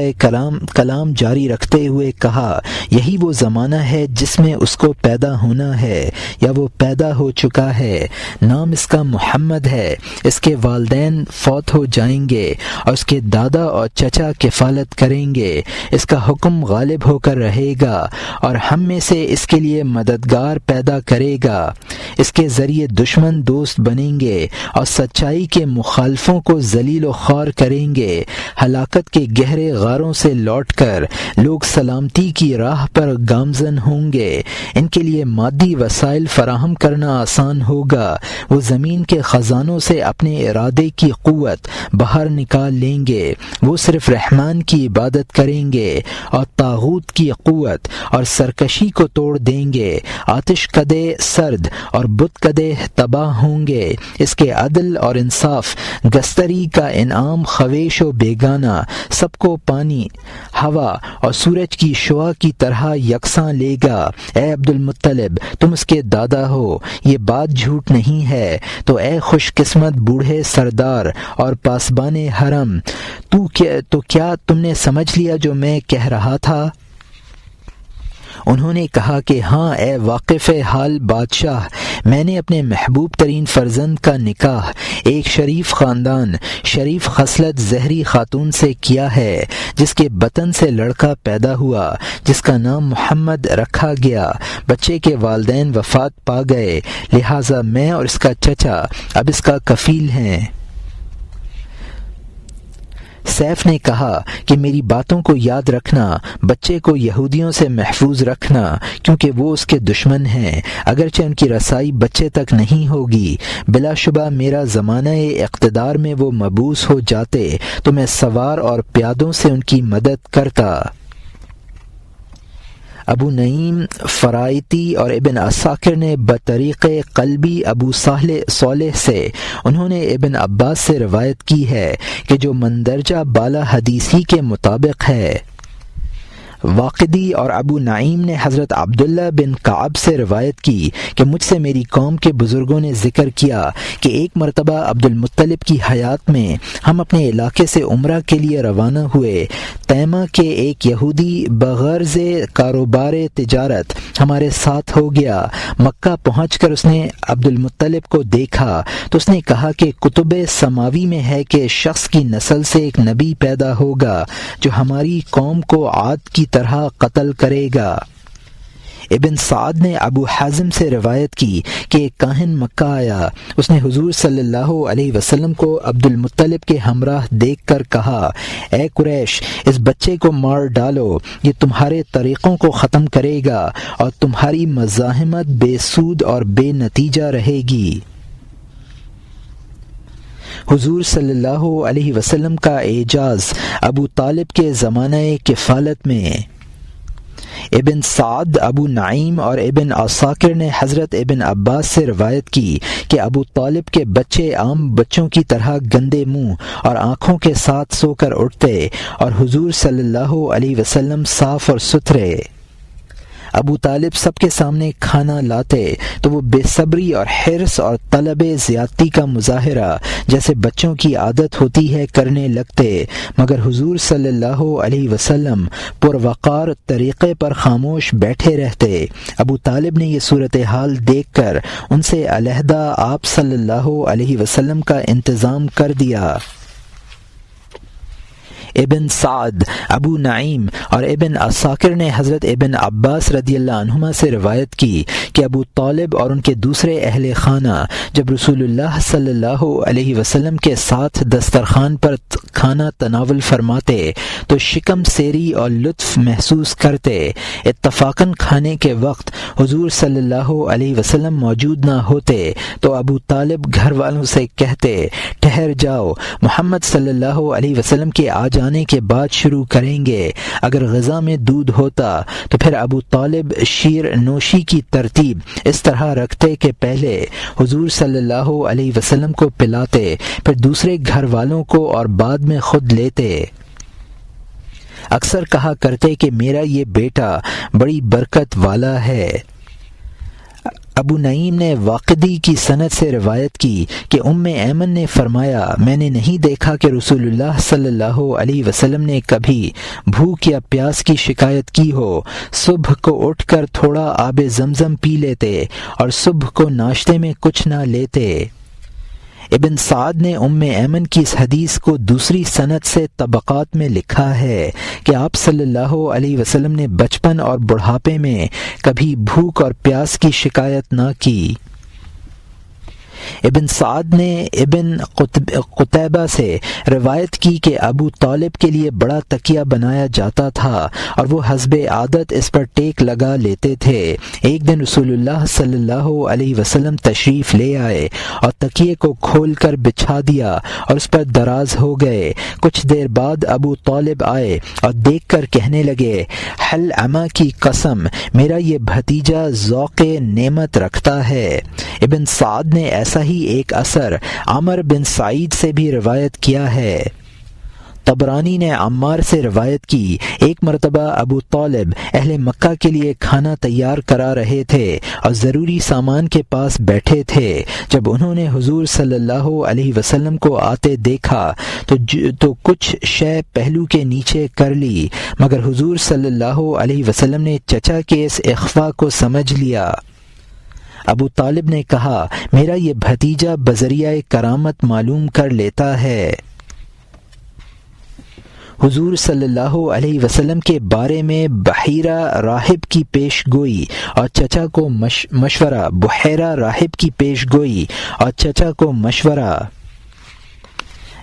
کلام جاری رکھتے ہوئے کہا یہی وہ زمانہ ہے جس میں اس کو پیدا ہونا ہے یا وہ پیدا ہو چکا ہے۔ نام اس کا محمد ہے۔ اس کے والدین فوت ہو جائیں گے اور اس کے دادا اور چچا کفالت کریں گے۔ اس کا حکم غالب ہو کر رہے گا اور ہم میں سے اس کے لیے مددگار پیدا کرے گا۔ اس کے ذریعے دشمن دوست بنیں گے اور سچائی کے مخالفوں کو ذلیل و خوار کریں گے۔ ہلاکت کے گہرے غاروں سے لوٹ کر لوگ سلامتی کی راہ پر گامزن ہوں گے۔ ان کے لیے مادی وسائل فراہم کرنا آسان ہوگا۔ وہ زمین کے خزانوں سے اپنے ارادے کی قوت باہر نکال لیں گے۔ وہ صرف رحمان کی عبادت کریں گے اور طاغوت کی قوت اور سرکشی کو توڑ دیں گے۔ آتش کدے سرد اور بت کدے تباہ ہوں گے۔ اس کے عدل اور انصاف گستری کا انعام خویش و بیگانہ سب کو پانی، ہوا اور سورج کی شعاع کی طرح یکساں لے گا۔ اے عبد المطلب تم اس کے دادا ہو، یہ بات جھوٹ نہیں ہے۔ تو اے خوش قسمت بوڑھے سردار اور پاسبان حرم، تو کیا تم نے سمجھ لیا جو میں کہہ رہا تھا؟ انہوں نے کہا کہ ہاں اے واقف حال بادشاہ، میں نے اپنے محبوب ترین فرزند کا نکاح ایک شریف خاندان، شریف خصلت زہری خاتون سے کیا ہے جس کے بطن سے لڑکا پیدا ہوا جس کا نام محمد رکھا گیا۔ بچے کے والدین وفات پا گئے، لہٰذا میں اور اس کا چچا اب اس کا کفیل ہیں۔ سیف نے کہا کہ میری باتوں کو یاد رکھنا، بچے کو یہودیوں سے محفوظ رکھنا کیونکہ وہ اس کے دشمن ہیں، اگرچہ ان کی رسائی بچے تک نہیں ہوگی۔ بلا شبہ میرا زمانہ اقتدار میں وہ مبعوث ہو جاتے تو میں سوار اور پیادوں سے ان کی مدد کرتا۔ ابو نعیم فرائتی اور ابن عساکر نے بطریق قلبی ابو صالح سے، انہوں نے ابن عباس سے روایت کی ہے کہ جو مندرجہ بالا حدیثی کے مطابق ہے۔ واقدی اور ابو نعیم نے حضرت عبداللہ بن کعب سے روایت کی کہ مجھ سے میری قوم کے بزرگوں نے ذکر کیا کہ ایک مرتبہ عبد المطلب کی حیات میں ہم اپنے علاقے سے عمرہ کے لیے روانہ ہوئے۔ تیمہ کے ایک یہودی بغرض کاروبار تجارت ہمارے ساتھ ہو گیا۔ مکہ پہنچ کر اس نے عبد المطلب کو دیکھا تو اس نے کہا کہ کتب سماوی میں ہے کہ شخص کی نسل سے ایک نبی پیدا ہوگا جو ہماری قوم کو عاد کی طرح قتل کرے گا۔ ابن سعد نے ابو حازم سے روایت کی کہ ایک کاہن مکہ آیا، اس نے حضور صلی اللہ علیہ وسلم کو عبد المطلب کے ہمراہ دیکھ کر کہا اے قریش، اس بچے کو مار ڈالو، یہ تمہارے طریقوں کو ختم کرے گا اور تمہاری مزاحمت بے سود اور بے نتیجہ رہے گی۔ حضور صلی اللہ علیہ وسلم کا اعجاز ابو طالب کے زمانہ کفالت میں۔ ابن سعد، ابو نعیم اور ابن عساکر نے حضرت ابن عباس سے روایت کی کہ ابو طالب کے بچے عام بچوں کی طرح گندے منہ اور آنکھوں کے ساتھ سو کر اٹھتے اور حضور صلی اللہ علیہ وسلم صاف اور ستھرے۔ ابو طالب سب کے سامنے کھانا لاتے تو وہ بے صبری اور حرص اور طلب زیادتی کا مظاہرہ جیسے بچوں کی عادت ہوتی ہے کرنے لگتے، مگر حضور صلی اللہ علیہ وسلم پروقار طریقے پر خاموش بیٹھے رہتے۔ ابو طالب نے یہ صورتحال دیکھ کر ان سے علیحدہ آپ صلی اللہ علیہ وسلم کا انتظام کر دیا۔ ابن سعد، ابو نعیم اور ابن عساکر نے حضرت ابن عباس رضی اللہ عنہما سے روایت کی کہ ابو طالب اور ان کے دوسرے اہل خانہ جب رسول اللہ صلی اللہ علیہ وسلم کے ساتھ دسترخوان پر کھانا تناول فرماتے تو شکم سیری اور لطف محسوس کرتے۔ اتفاقاً کھانے کے وقت حضور صلی اللہ علیہ وسلم موجود نہ ہوتے تو ابو طالب گھر والوں سے کہتے ٹھہر جاؤ، محمد صلی اللہ علیہ وسلم کے آ جانے کے بعد شروع کریں گے۔ اگر غذا میں دودھ ہوتا تو پھر ابو طالب شیر نوشی کی ترتیب اس طرح رکھتے کہ پہلے حضور صلی اللہ علیہ وسلم کو پلاتے، پھر دوسرے گھر والوں کو اور بعد میں خود لیتے۔ اکثر کہا کرتے کہ میرا یہ بیٹا بڑی برکت والا ہے۔ ابو نعیم نے واقدی کی سند سے روایت کی کہ ایمن نے فرمایا میں نے نہیں دیکھا کہ رسول اللہ صلی اللہ علیہ وسلم نے کبھی بھوک یا پیاس کی شکایت کی ہو۔ صبح کو اٹھ کر تھوڑا آب زمزم پی لیتے اور صبح کو ناشتے میں کچھ نہ لیتے۔ ابن سعد نے ایمن کی اس حدیث کو دوسری سند سے طبقات میں لکھا ہے کہ آپ صلی اللہ علیہ وسلم نے بچپن اور بڑھاپے میں کبھی بھوک اور پیاس کی شکایت نہ کی۔ ابن سعد نے ابن قتیبہ سے روایت کی کہ ابو طالب کے لیے بڑا تکیہ بنایا جاتا تھا اور وہ حسب عادت اس پر ٹیک لگا لیتے تھے۔ ایک دن رسول اللہ صلی اللہ علیہ وسلم تشریف لے آئے اور تکیے کو کھول کر بچھا دیا اور اس پر دراز ہو گئے۔ کچھ دیر بعد ابو طالب آئے اور دیکھ کر کہنے لگے حل اما کی قسم، میرا یہ بھتیجا ذوق نعمت رکھتا ہے۔ ابن سعد نے ایسا ہی ایک اثر عمر بن سعید سے بھی روایت کیا ہے۔ طبرانی نے عمار سے روایت کی ایک مرتبہ ابو طالب اہل مکہ کے لیے کھانا تیار کرا رہے تھے اور ضروری سامان کے پاس بیٹھے تھے۔ جب انہوں نے حضور صلی اللہ علیہ وسلم کو آتے دیکھا تو کچھ شے پہلو کے نیچے کر لی، مگر حضور صلی اللہ علیہ وسلم نے چچا کے اس اخفا کو سمجھ لیا۔ ابو طالب نے کہا میرا یہ بھتیجا بذریعہ کرامت معلوم کر لیتا ہے۔ حضور صلی اللہ علیہ وسلم کے بارے میں بحیرہ راہب کی پیش گوئی اور چچا کو مشورہ، بحیرہ راہب کی پیش گوئی اور چچا کو مشورہ۔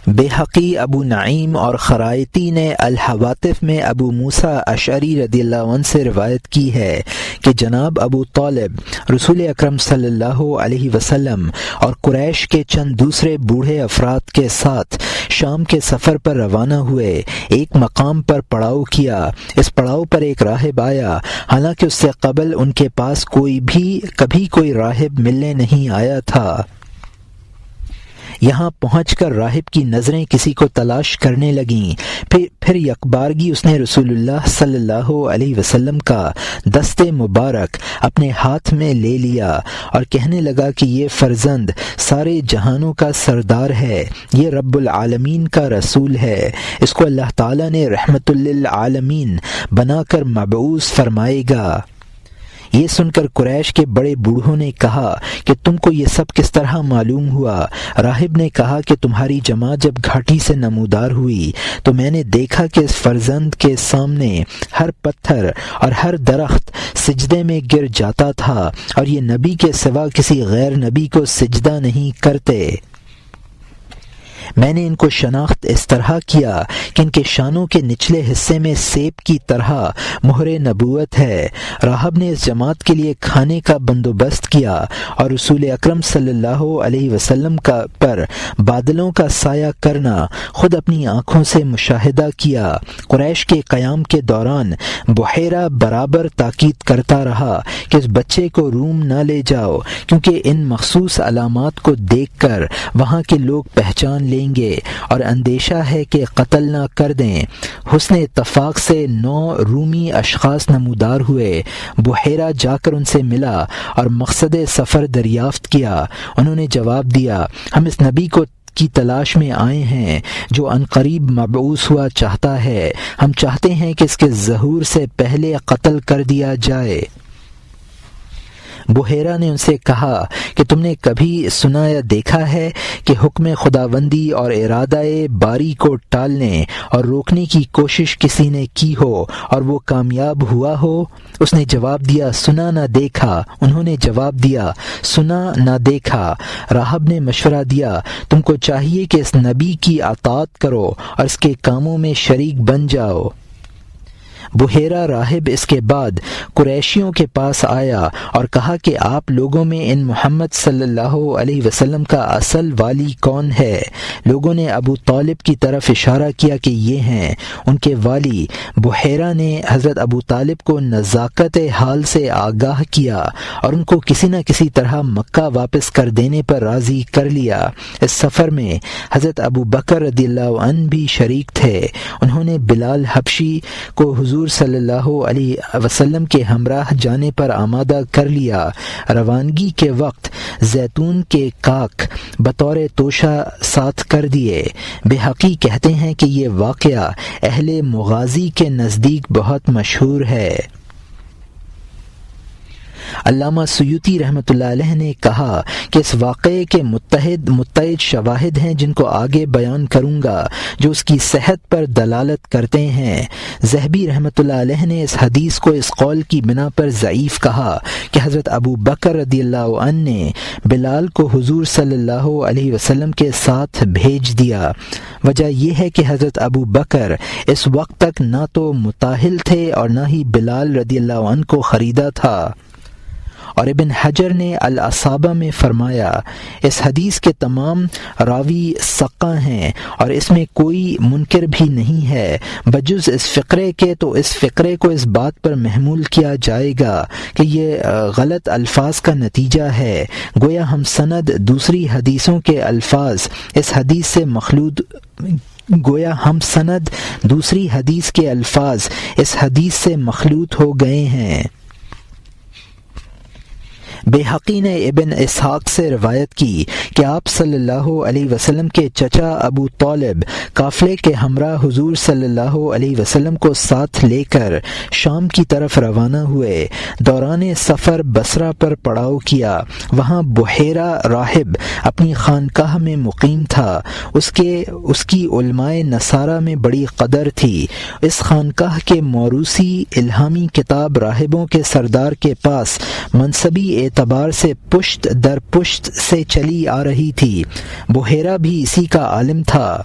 بیہقی، ابو نعیم اور خرائطی نے الحواتف میں ابو موسیٰ اشعری رضی اللہ عنہ سے روایت کی ہے کہ جناب ابو طالب رسول اکرم صلی اللہ علیہ وسلم اور قریش کے چند دوسرے بوڑھے افراد کے ساتھ شام کے سفر پر روانہ ہوئے۔ ایک مقام پر پڑاؤ کیا۔ اس پڑاؤ پر ایک راہب آیا، حالانکہ اس سے قبل ان کے پاس کبھی کوئی راہب ملنے نہیں آیا تھا۔ یہاں پہنچ کر راہب کی نظریں کسی کو تلاش کرنے لگیں۔ پھر یکبارگی اس نے رسول اللہ صلی اللہ علیہ وسلم کا دست مبارک اپنے ہاتھ میں لے لیا اور کہنے لگا کہ یہ فرزند سارے جہانوں کا سردار ہے، یہ رب العالمین کا رسول ہے، اس کو اللہ تعالیٰ نے رحمت للعالمین بنا کر مبعوث فرمائے گا۔ یہ سن کر قریش کے بڑے بوڑھوں نے کہا کہ تم کو یہ سب کس طرح معلوم ہوا؟ راہب نے کہا کہ تمہاری جماعت جب گھاٹی سے نمودار ہوئی تو میں نے دیکھا کہ اس فرزند کے سامنے ہر پتھر اور ہر درخت سجدے میں گر جاتا تھا اور یہ نبی کے سوا کسی غیر نبی کو سجدہ نہیں کرتے۔ میں نے ان کو شناخت اس طرح کیا کہ ان کے شانوں کے نچلے حصے میں سیب کی طرح مہر نبوت ہے۔ راہب نے اس جماعت کے لیے کھانے کا بندوبست کیا اور رسول اکرم صلی اللہ علیہ وسلم پر بادلوں کا سایہ کرنا خود اپنی آنکھوں سے مشاہدہ کیا۔ قریش کے قیام کے دوران بحیرہ برابر تاکید کرتا رہا کہ اس بچے کو روم نہ لے جاؤ، کیونکہ ان مخصوص علامات کو دیکھ کر وہاں کے لوگ پہچان لیں گے اور اندیشہ ہے کہ قتل نہ کر دیں۔ حسن اتفاق سے 9 رومی اشخاص نمودار ہوئے۔ بحیرہ جا کر ان سے ملا اور مقصد سفر دریافت کیا۔ انہوں نے جواب دیا ہم اس نبی کی تلاش میں آئے ہیں جو عنقریب مبعوث ہوا چاہتا ہے، ہم چاہتے ہیں کہ اس کے ظہور سے پہلے قتل کر دیا جائے۔ بحیرہ نے ان سے کہا کہ تم نے کبھی سنا یا دیکھا ہے کہ حکم خداوندی اور ارادہ باری کو ٹالنے اور روکنے کی کوشش کسی نے کی ہو اور وہ کامیاب ہوا ہو؟ اس نے جواب دیا سنا نہ دیکھا۔ انہوں نے جواب دیا سنا نہ دیکھا۔ راہب نے مشورہ دیا تم کو چاہیے کہ اس نبی کی اطاعت کرو اور اس کے کاموں میں شریک بن جاؤ۔ بحیرہ راہب اس کے بعد قریشیوں کے پاس آیا اور کہا کہ آپ لوگوں میں ان محمد صلی اللہ علیہ وسلم کا اصل والی کون ہے؟ لوگوں نے ابو طالب کی طرف اشارہ کیا کہ یہ ہیں ان کے والی۔ بحیرہ نے حضرت ابو طالب کو نزاکت حال سے آگاہ کیا اور ان کو کسی نہ کسی طرح مکہ واپس کر دینے پر راضی کر لیا۔ اس سفر میں حضرت ابو بکر رضی اللہ عنہ بھی شریک تھے۔ انہوں نے بلال حبشی کو حضور صلی اللہ علیہ وسلم کے ہمراہ جانے پر آمادہ کر لیا۔ روانگی کے وقت زیتون کے کاک بطور توشہ ساتھ کر دیے۔ بحقی کہتے ہیں کہ یہ واقعہ اہل مغازی کے نزدیک بہت مشہور ہے۔ علامہ سیوطی رحمۃ اللہ علیہ نے کہا کہ اس واقعے کے متعدد شواہد ہیں جن کو آگے بیان کروں گا جو اس کی صحت پر دلالت کرتے ہیں۔ ذہبی رحمۃ اللہ علیہ نے اس حدیث کو اس قول کی بنا پر ضعیف کہا کہ حضرت ابو بکر رضی اللہ عنہ نے بلال کو حضور صلی اللہ علیہ وسلم کے ساتھ بھیج دیا۔ وجہ یہ ہے کہ حضرت ابو بکر اس وقت تک نہ تو متاہل تھے اور نہ ہی بلال رضی اللہ عنہ کو خریدا تھا۔ اور ابن حجر نے الاصابہ میں فرمایا اس حدیث کے تمام راوی ثقہ ہیں اور اس میں کوئی منکر بھی نہیں ہے بجز اس فقرے کے، تو اس فقرے کو اس بات پر محمول کیا جائے گا کہ یہ غلط الفاظ کا نتیجہ ہے، گویا ہم سند دوسری حدیثوں کے الفاظ اس حدیث سے مخلوط دوسری حدیث کے الفاظ اس حدیث سے مخلوط ہو گئے ہیں۔ بیہقی نے ابن اسحاق سے روایت کی کہ آپ صلی اللہ علیہ وسلم کے چچا ابو طالب قافلے کے ہمراہ حضور صلی اللہ علیہ وسلم کو ساتھ لے کر شام کی طرف روانہ ہوئے۔ دوران سفر بصرہ پر پڑاؤ کیا۔ وہاں بحیرہ راہب اپنی خانقاہ میں مقیم تھا۔ اس کی علماء نصارہ میں بڑی قدر تھی۔ اس خانقاہ کے موروثی الہامی کتاب راہبوں کے سردار کے پاس منصبی اعتبار سے پشت در پشت سے چلی آ رہی تھی۔ بحیرہ بھی اسی کا عالم تھا۔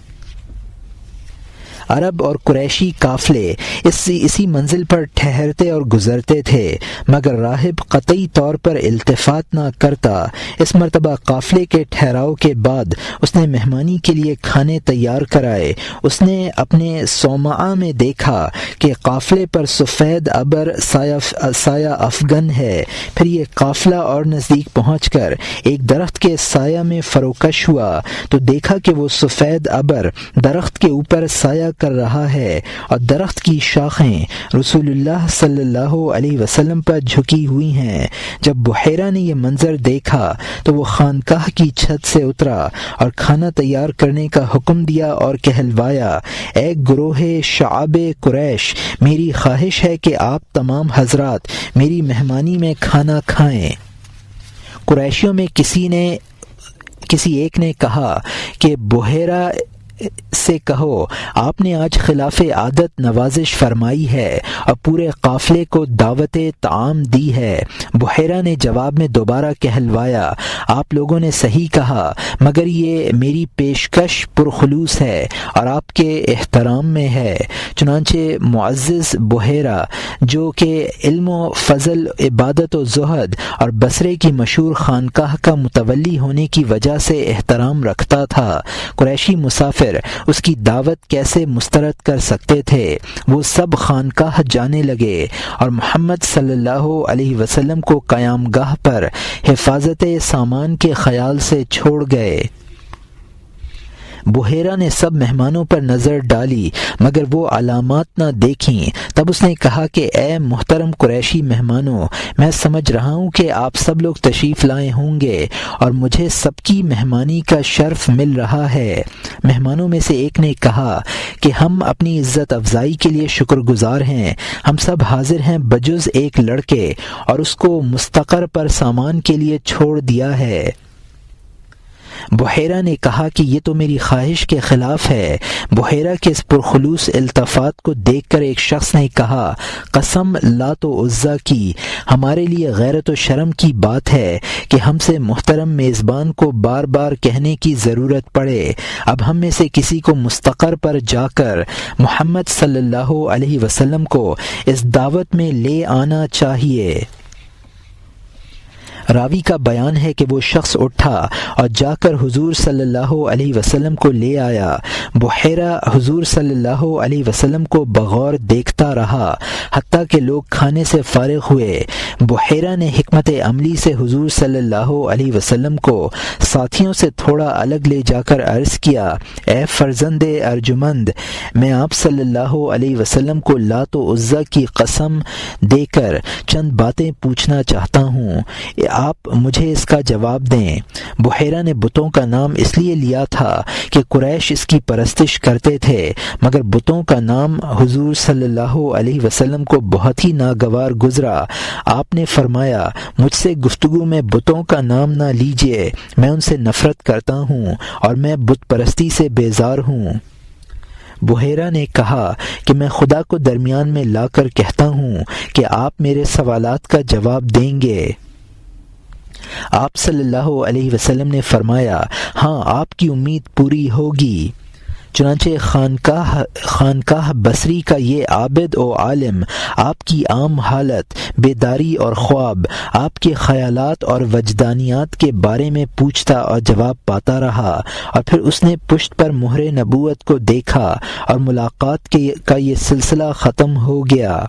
عرب اور قریشی قافلے اسی منزل پر ٹھہرتے اور گزرتے تھے، مگر راہب قطعی طور پر التفات نہ کرتا۔ اس مرتبہ قافلے کے ٹھہراؤ کے بعد اس نے مہمانی کے لیے کھانے تیار کرائے۔ اس نے اپنے صومعہ میں دیکھا کہ قافلے پر سفید ابر سایہ افغن ہے۔ پھر یہ قافلہ اور نزدیک پہنچ کر ایک درخت کے سایہ میں فروکش ہوا تو دیکھا کہ وہ سفید ابر درخت کے اوپر سایہ کر رہا ہے اور درخت کی شاخیں رسول اللہ صلی اللہ علیہ وسلم پر جھکی ہوئی ہیں۔ جب بحیرہ نے یہ منظر دیکھا تو وہ خانقاہ کی چھت سے اترا اور کھانا تیار کرنے کا حکم دیا اور کہلوایا، اے گروہ شعب قریش، میری خواہش ہے کہ آپ تمام حضرات میری مہمانی میں کھانا کھائیں۔ قریشیوں میں کسی ایک نے کہا کہ بحیرہ سے کہو آپ نے آج خلاف عادت نوازش فرمائی ہے اور پورے قافلے کو دعوت طعام دی ہے۔ بحیرہ نے جواب میں دوبارہ کہلوایا، آپ لوگوں نے صحیح کہا، مگر یہ میری پیشکش پرخلوص ہے اور آپ کے احترام میں ہے۔ چنانچہ معزز بحیرہ جو کہ علم و فضل، عبادت و زہد اور بصرے کی مشہور خانقاہ کا متولی ہونے کی وجہ سے احترام رکھتا تھا، قریشی مسافر اس کی دعوت کیسے مسترد کر سکتے تھے؟ وہ سب خانقاہ جانے لگے اور محمد صلی اللہ علیہ وسلم کو قیام گاہ پر حفاظت سامان کے خیال سے چھوڑ گئے۔ بحیرہ نے سب مہمانوں پر نظر ڈالی مگر وہ علامات نہ دیکھیں۔ تب اس نے کہا کہ اے محترم قریشی مہمانوں، میں سمجھ رہا ہوں کہ آپ سب لوگ تشریف لائے ہوں گے اور مجھے سب کی مہمانی کا شرف مل رہا ہے۔ مہمانوں میں سے ایک نے کہا کہ ہم اپنی عزت افزائی کے لیے شکر گزار ہیں، ہم سب حاضر ہیں بجز ایک لڑکے، اور اس کو مستقر پر سامان کے لیے چھوڑ دیا ہے۔ بحیرہ نے کہا کہ یہ تو میری خواہش کے خلاف ہے۔ بحیرہ کے اس پرخلوص التفات کو دیکھ کر ایک شخص نے کہا، قسم لات و عزیٰ کی، ہمارے لیے غیرت و شرم کی بات ہے کہ ہم سے محترم میزبان کو بار بار کہنے کی ضرورت پڑے۔ اب ہم میں سے کسی کو مستقر پر جا کر محمد صلی اللہ علیہ وسلم کو اس دعوت میں لے آنا چاہیے۔ راوی کا بیان ہے کہ وہ شخص اٹھا اور جا کر حضور صلی اللہ علیہ وسلم کو لے آیا۔ بحیرہ حضور صلی اللہ علیہ وسلم کو بغور دیکھتا رہا حتیٰ کہ لوگ کھانے سے فارغ ہوئے۔ بحیرہ نے حکمت عملی سے حضور صلی اللہ علیہ وسلم کو ساتھیوں سے تھوڑا الگ لے جا کر عرض کیا، اے فرزند ارجمند، میں آپ صلی اللہ علیہ وسلم کو لات و عزیٰ کی قسم دے کر چند باتیں پوچھنا چاہتا ہوں، آپ مجھے اس کا جواب دیں۔ بحیرہ نے بتوں کا نام اس لیے لیا تھا کہ قریش اس کی پرستش کرتے تھے، مگر بتوں کا نام حضور صلی اللہ علیہ وسلم کو بہت ہی ناگوار گزرا۔ آپ نے فرمایا، مجھ سے گفتگو میں بتوں کا نام نہ لیجیے، میں ان سے نفرت کرتا ہوں اور میں بت پرستی سے بیزار ہوں۔ بحیرہ نے کہا کہ میں خدا کو درمیان میں لا کر کہتا ہوں کہ آپ میرے سوالات کا جواب دیں گے۔ آپ صلی اللہ علیہ وسلم نے فرمایا، ہاں آپ کی امید پوری ہوگی۔ چنانچہ خانقاہ بصری کا یہ عابد و عالم آپ کی عام حالت، بیداری اور خواب، آپ کے خیالات اور وجدانیات کے بارے میں پوچھتا اور جواب پاتا رہا، اور پھر اس نے پشت پر مہر نبوت کو دیکھا اور ملاقات کا یہ سلسلہ ختم ہو گیا۔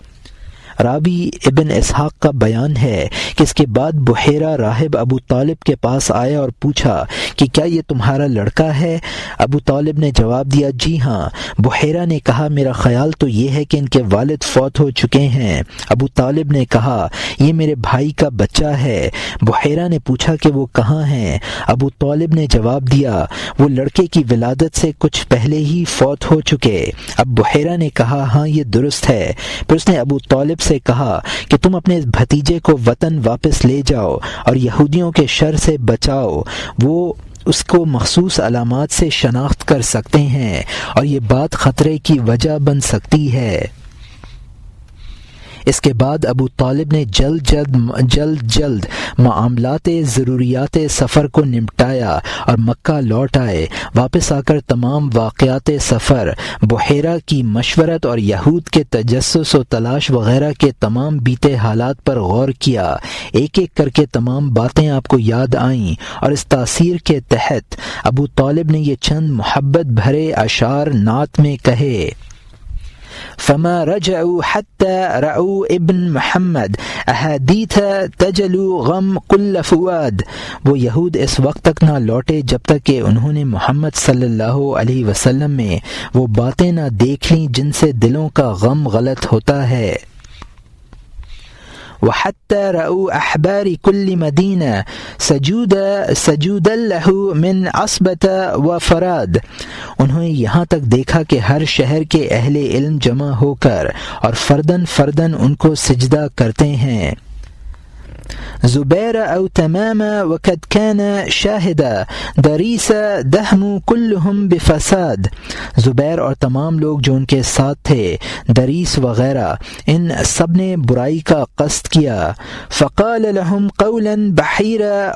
راوی ابن اسحاق کا بیان ہے کہ اس کے بعد بحیرہ راہب ابو طالب کے پاس آیا اور پوچھا کہ کیا یہ تمہارا لڑکا ہے؟ ابو طالب نے جواب دیا، جی ہاں۔ بحیرہ نے کہا، میرا خیال تو یہ ہے کہ ان کے والد فوت ہو چکے ہیں۔ ابو طالب نے کہا، یہ میرے بھائی کا بچہ ہے۔ بحیرہ نے پوچھا کہ وہ کہاں ہیں؟ ابو طالب نے جواب دیا، وہ لڑکے کی ولادت سے کچھ پہلے ہی فوت ہو چکے۔ اب بحیرہ نے کہا، ہاں یہ درست ہے۔ پھر اس نے ابو طالب سے کہا کہ تم اپنے اس بھتیجے کو وطن واپس لے جاؤ اور یہودیوں کے شر سے بچاؤ، وہ اس کو مخصوص علامات سے شناخت کر سکتے ہیں اور یہ بات خطرے کی وجہ بن سکتی ہے۔ اس کے بعد ابو طالب نے جلد معاملات ضروریات سفر کو نمٹایا اور مکہ لوٹ آئے۔ واپس آ کر تمام واقعات سفر، بحیرہ کی مشورت اور یہود کے تجسس و تلاش وغیرہ کے تمام بیتے حالات پر غور کیا۔ ایک ایک کر کے تمام باتیں آپ کو یاد آئیں، اور اس تاثیر کے تحت ابو طالب نے یہ چند محبت بھرے اشعار نعت میں کہے، فما رجعوا حتى رأوا ابن محمد احادیث تجلو غم کل فؤاد۔ وہ یہود اس وقت تک نہ لوٹے جب تک کہ انہوں نے محمد صلی اللہ علیہ وسلم میں وہ باتیں نہ دیکھ لیں جن سے دلوں کا غم غلط ہوتا ہے۔ وحتى رأوا أحبار كل مدينة سجودا له من عصبة وفراد۔ انہوں نے یہاں تک دیکھا کہ ہر شہر کے اہل علم جمع ہو کر اور فردن فردن ان کو سجدہ کرتے ہیں۔ زبیر او تمام وقد كان شاہدا دریس دہم كلهم بفساد۔ زبیر اور تمام لوگ جو ان کے ساتھ تھے، دریس وغیرہ، ان سب نے برائی کا قصد کیا۔ فقال لهم قولا بحیرا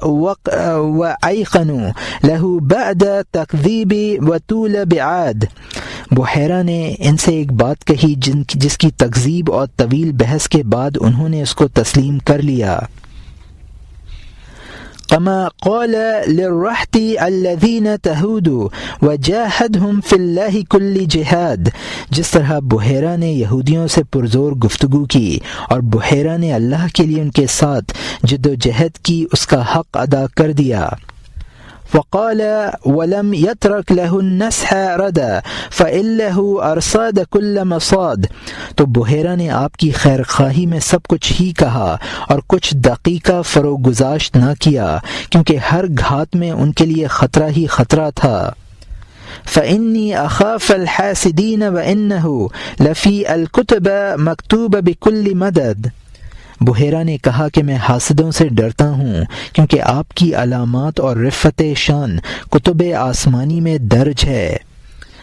وایقنوا له بعد تکذیب وطول بعاد۔ بحیرہ نے ان سے ایک بات کہی جس کی تکذیب اور طویل بحث کے بعد انہوں نے اس کو تسلیم کر لیا۔ كما قال للرحت الذين تهودوا وجاهدهم في الله كل جهاد۔ جس طرح بحیرہ نے یہودیوں سے پرزور گفتگو کی اور بحیرہ نے اللہ کے لیے ان کے ساتھ جد و جہد کی، اس کا حق ادا کر دیا۔ وقال ولم يترك له النصح ردا فإن له أرصاد كل مصاد. تو بحیرہ نے آپ کی خیر خواہی میں سب کچھ ہی کہا اور کچھ دقیقہ فروگزاشت نہ کیا، کیونکہ ہر گھات میں ان کے لیے خطرہ ہی خطرہ تھا۔ فإني أخاف الحاسدين وإنه لفي الكتب مكتوب بكل مدد. بحیرہ نے کہا کہ میں حاسدوں سے ڈرتا ہوں، کیونکہ آپ کی علامات اور رفعت شان کتب آسمانی میں درج ہے۔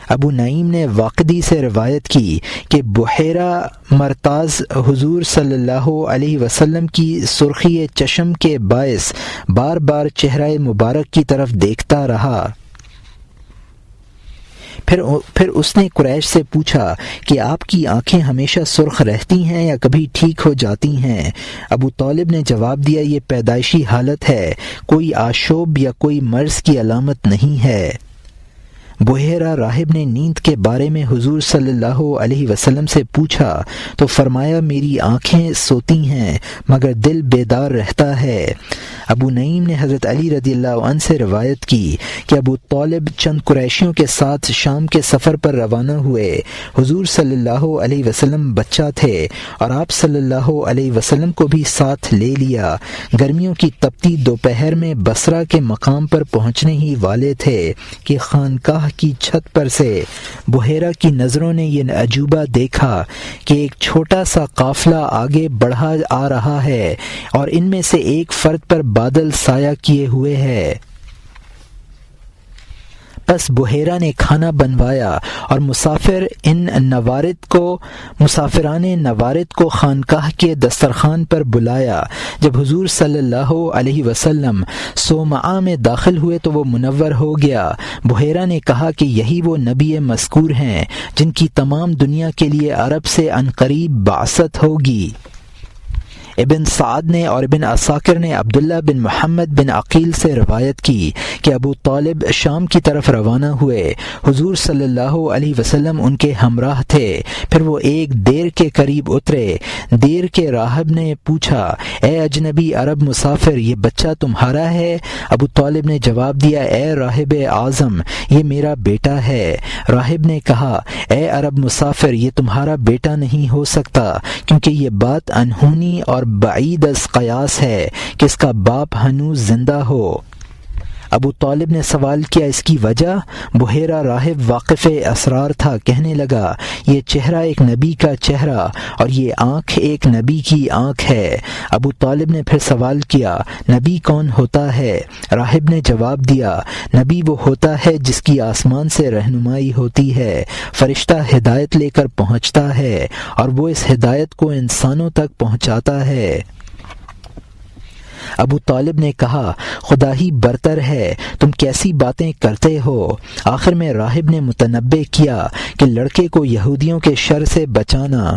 ابو نعیم نے واقدی سے روایت کی کہ بحیرہ مرتاز حضور صلی اللہ علیہ وسلم کی سرخی چشم کے باعث بار بار چہرہ مبارک کی طرف دیکھتا رہا۔ پھر اس نے قریش سے پوچھا کہ آپ کی آنکھیں ہمیشہ سرخ رہتی ہیں یا کبھی ٹھیک ہو جاتی ہیں؟ ابو طالب نے جواب دیا، یہ پیدائشی حالت ہے، کوئی آشوب یا کوئی مرض کی علامت نہیں ہے۔ بحیرہ راہب نے نیند کے بارے میں حضور صلی اللہ علیہ وسلم سے پوچھا تو فرمایا، میری آنکھیں سوتی ہیں مگر دل بیدار رہتا ہے۔ ابو نعیم نے حضرت علی رضی اللہ عنہ سے روایت کی کہ ابو طالب چند قریشیوں کے ساتھ شام کے سفر پر روانہ ہوئے۔ حضور صلی اللہ علیہ وسلم بچہ تھے اور آپ صلی اللہ علیہ وسلم کو بھی ساتھ لے لیا۔ گرمیوں کی تپتی دوپہر میں بصرہ کے مقام پر پہنچنے ہی والے تھے کہ خانقاہ کی چھت پر سے بحیرہ کی نظروں نے یہ عجوبہ دیکھا کہ ایک چھوٹا سا قافلہ آگے بڑھا آ رہا ہے اور ان میں سے ایک فرد پر بادل سایہ کیے ہوئے ہے۔ پس بحیرہ نے کھانا بنوایا اور مسافران نوارد کو خانقاہ کے دسترخوان پر بلایا۔ جب حضور صلی اللہ علیہ وسلم صومعہ میں داخل ہوئے تو وہ منور ہو گیا۔ بحیرہ نے کہا کہ یہی وہ نبی مذکور ہیں جن کی تمام دنیا کے لیے عرب سے عنقریب بعثت ہوگی۔ ابن سعد نے اور ابن عساکر نے عبداللہ بن محمد بن عقیل سے روایت کی کہ ابو طالب شام کی طرف روانہ ہوئے، حضور صلی اللہ علیہ وسلم ان کے ہمراہ تھے۔ پھر وہ ایک دیر کے قریب اترے۔ دیر کے راہب نے پوچھا، اے اجنبی عرب مسافر، یہ بچہ تمہارا ہے؟ ابو طالب نے جواب دیا، اے راہب اعظم، یہ میرا بیٹا ہے۔ راہب نے کہا، اے عرب مسافر، یہ تمہارا بیٹا نہیں ہو سکتا، کیونکہ یہ بات انہونی اور بعید از قیاس ہے کہ اس کا باپ ہنوز زندہ ہو۔ ابو طالب نے سوال کیا، اس کی وجہ؟ بحیرہ راہب واقف اسرار تھا، کہنے لگا، یہ چہرہ ایک نبی کا چہرہ اور یہ آنکھ ایک نبی کی آنکھ ہے۔ ابو طالب نے پھر سوال کیا، نبی کون ہوتا ہے؟ راہب نے جواب دیا، نبی وہ ہوتا ہے جس کی آسمان سے رہنمائی ہوتی ہے، فرشتہ ہدایت لے کر پہنچتا ہے اور وہ اس ہدایت کو انسانوں تک پہنچاتا ہے۔ ابو طالب نے کہا، خدا ہی برتر ہے، تم کیسی باتیں کرتے ہو؟ آخر میں راہب نے متنبہ کیا کہ لڑکے کو یہودیوں کے شر سے بچانا۔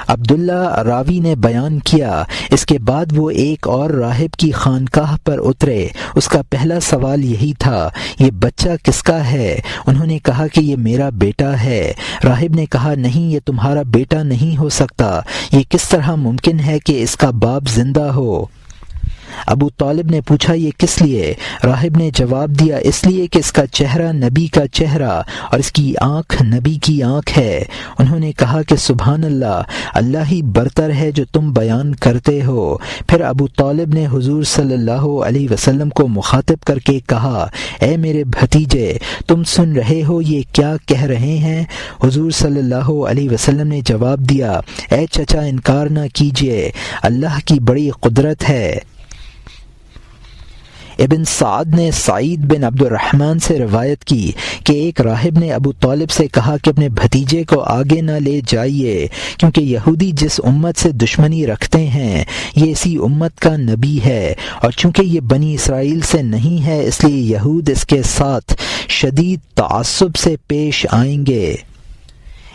عبداللہ راوی نے بیان کیا، اس کے بعد وہ ایک اور راہب کی خانقاہ پر اترے۔ اس کا پہلا سوال یہی تھا، یہ بچہ کس کا ہے؟ انہوں نے کہا کہ یہ میرا بیٹا ہے۔ راہب نے کہا، نہیں، یہ تمہارا بیٹا نہیں ہو سکتا، یہ کس طرح ممکن ہے کہ اس کا باپ زندہ ہو؟ ابو طالب نے پوچھا، یہ کس لیے؟ راہب نے جواب دیا، اس لیے کہ اس کا چہرہ نبی کا چہرہ اور اس کی آنکھ نبی کی آنکھ ہے۔ انہوں نے کہا کہ سبحان اللہ، اللہ ہی برتر ہے جو تم بیان کرتے ہو۔ پھر ابو طالب نے حضور صلی اللہ علیہ وسلم کو مخاطب کر کے کہا، اے میرے بھتیجے، تم سن رہے ہو یہ کیا کہہ رہے ہیں؟ حضور صلی اللہ علیہ وسلم نے جواب دیا، اے چچا، انکار نہ کیجیے، اللہ کی بڑی قدرت ہے۔ ابن سعد نے سعید بن عبد الرحمن سے روایت کی کہ ایک راہب نے ابو طالب سے کہا کہ اپنے بھتیجے کو آگے نہ لے جائیے، کیونکہ یہودی جس امت سے دشمنی رکھتے ہیں یہ اسی امت کا نبی ہے، اور چونکہ یہ بنی اسرائیل سے نہیں ہے اس لیے یہود اس کے ساتھ شدید تعصب سے پیش آئیں گے۔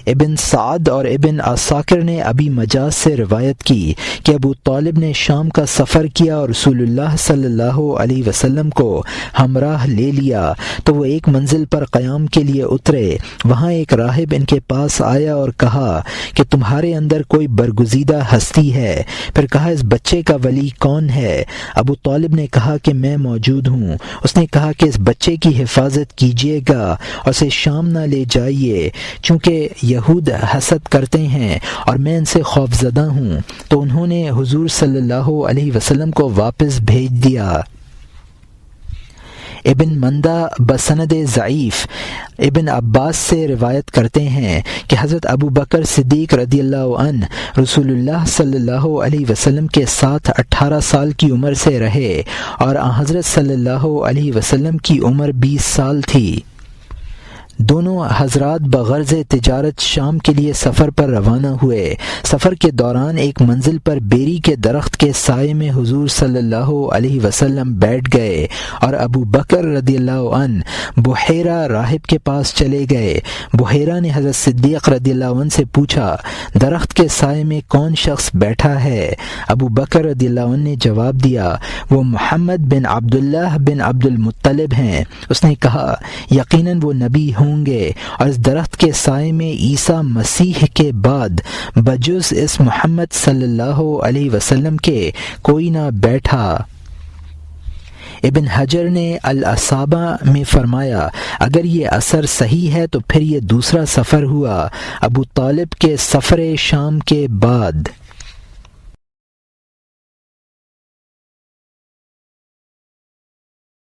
ابن سعد اور ابن عساکر نے ابی مجاز سے روایت کی کہ ابو طالب نے شام کا سفر کیا اور رسول اللہ صلی اللہ علیہ وسلم کو ہمراہ لے لیا تو وہ ایک منزل پر قیام کے لیے اترے۔ وہاں ایک راہب ان کے پاس آیا اور کہا کہ تمہارے اندر کوئی برگزیدہ ہستی ہے۔ پھر کہا اس بچے کا ولی کون ہے؟ ابو طالب نے کہا کہ میں موجود ہوں۔ اس نے کہا کہ اس بچے کی حفاظت کیجیے گا اور اسے شام نہ لے جائیے، چونکہ یہود حسد کرتے ہیں اور میں ان سے خوف زدہ ہوں۔ تو انہوں نے حضور صلی اللہ علیہ وسلم کو واپس بھیج دیا۔ ابن مندہ بسند ضعیف ابن عباس سے روایت کرتے ہیں کہ حضرت ابو بکر صدیق رضی اللہ عنہ رسول اللہ صلی اللہ علیہ وسلم کے ساتھ 18 سال کی عمر سے رہے اور حضرت صلی اللہ علیہ وسلم کی عمر 20 سال تھی۔ دونوں حضرات بغرض تجارت شام کے لیے سفر پر روانہ ہوئے۔ سفر کے دوران ایک منزل پر بیری کے درخت کے سائے میں حضور صلی اللہ علیہ وسلم بیٹھ گئے اور ابو بکر رضی اللہ عنہ بحیرہ راہب کے پاس چلے گئے۔ بحیرہ نے حضرت صدیق رضی اللہ عنہ سے پوچھا درخت کے سائے میں کون شخص بیٹھا ہے؟ ابو بکر رضی اللہ عنہ نے جواب دیا وہ محمد بن عبداللہ بن عبد المطلب ہیں۔ اس نے کہا یقیناً وہ نبی ہوں گے اور اس درخت کے سائے میں عیسیٰ مسیح کے بعد بجز اس محمد صلی اللہ علیہ وسلم کے کوئی نہ بیٹھا۔ ابن حجر نے الاصابہ میں فرمایا اگر یہ اثر صحیح ہے تو پھر یہ دوسرا سفر ہوا ابو طالب کے سفر شام کے بعد۔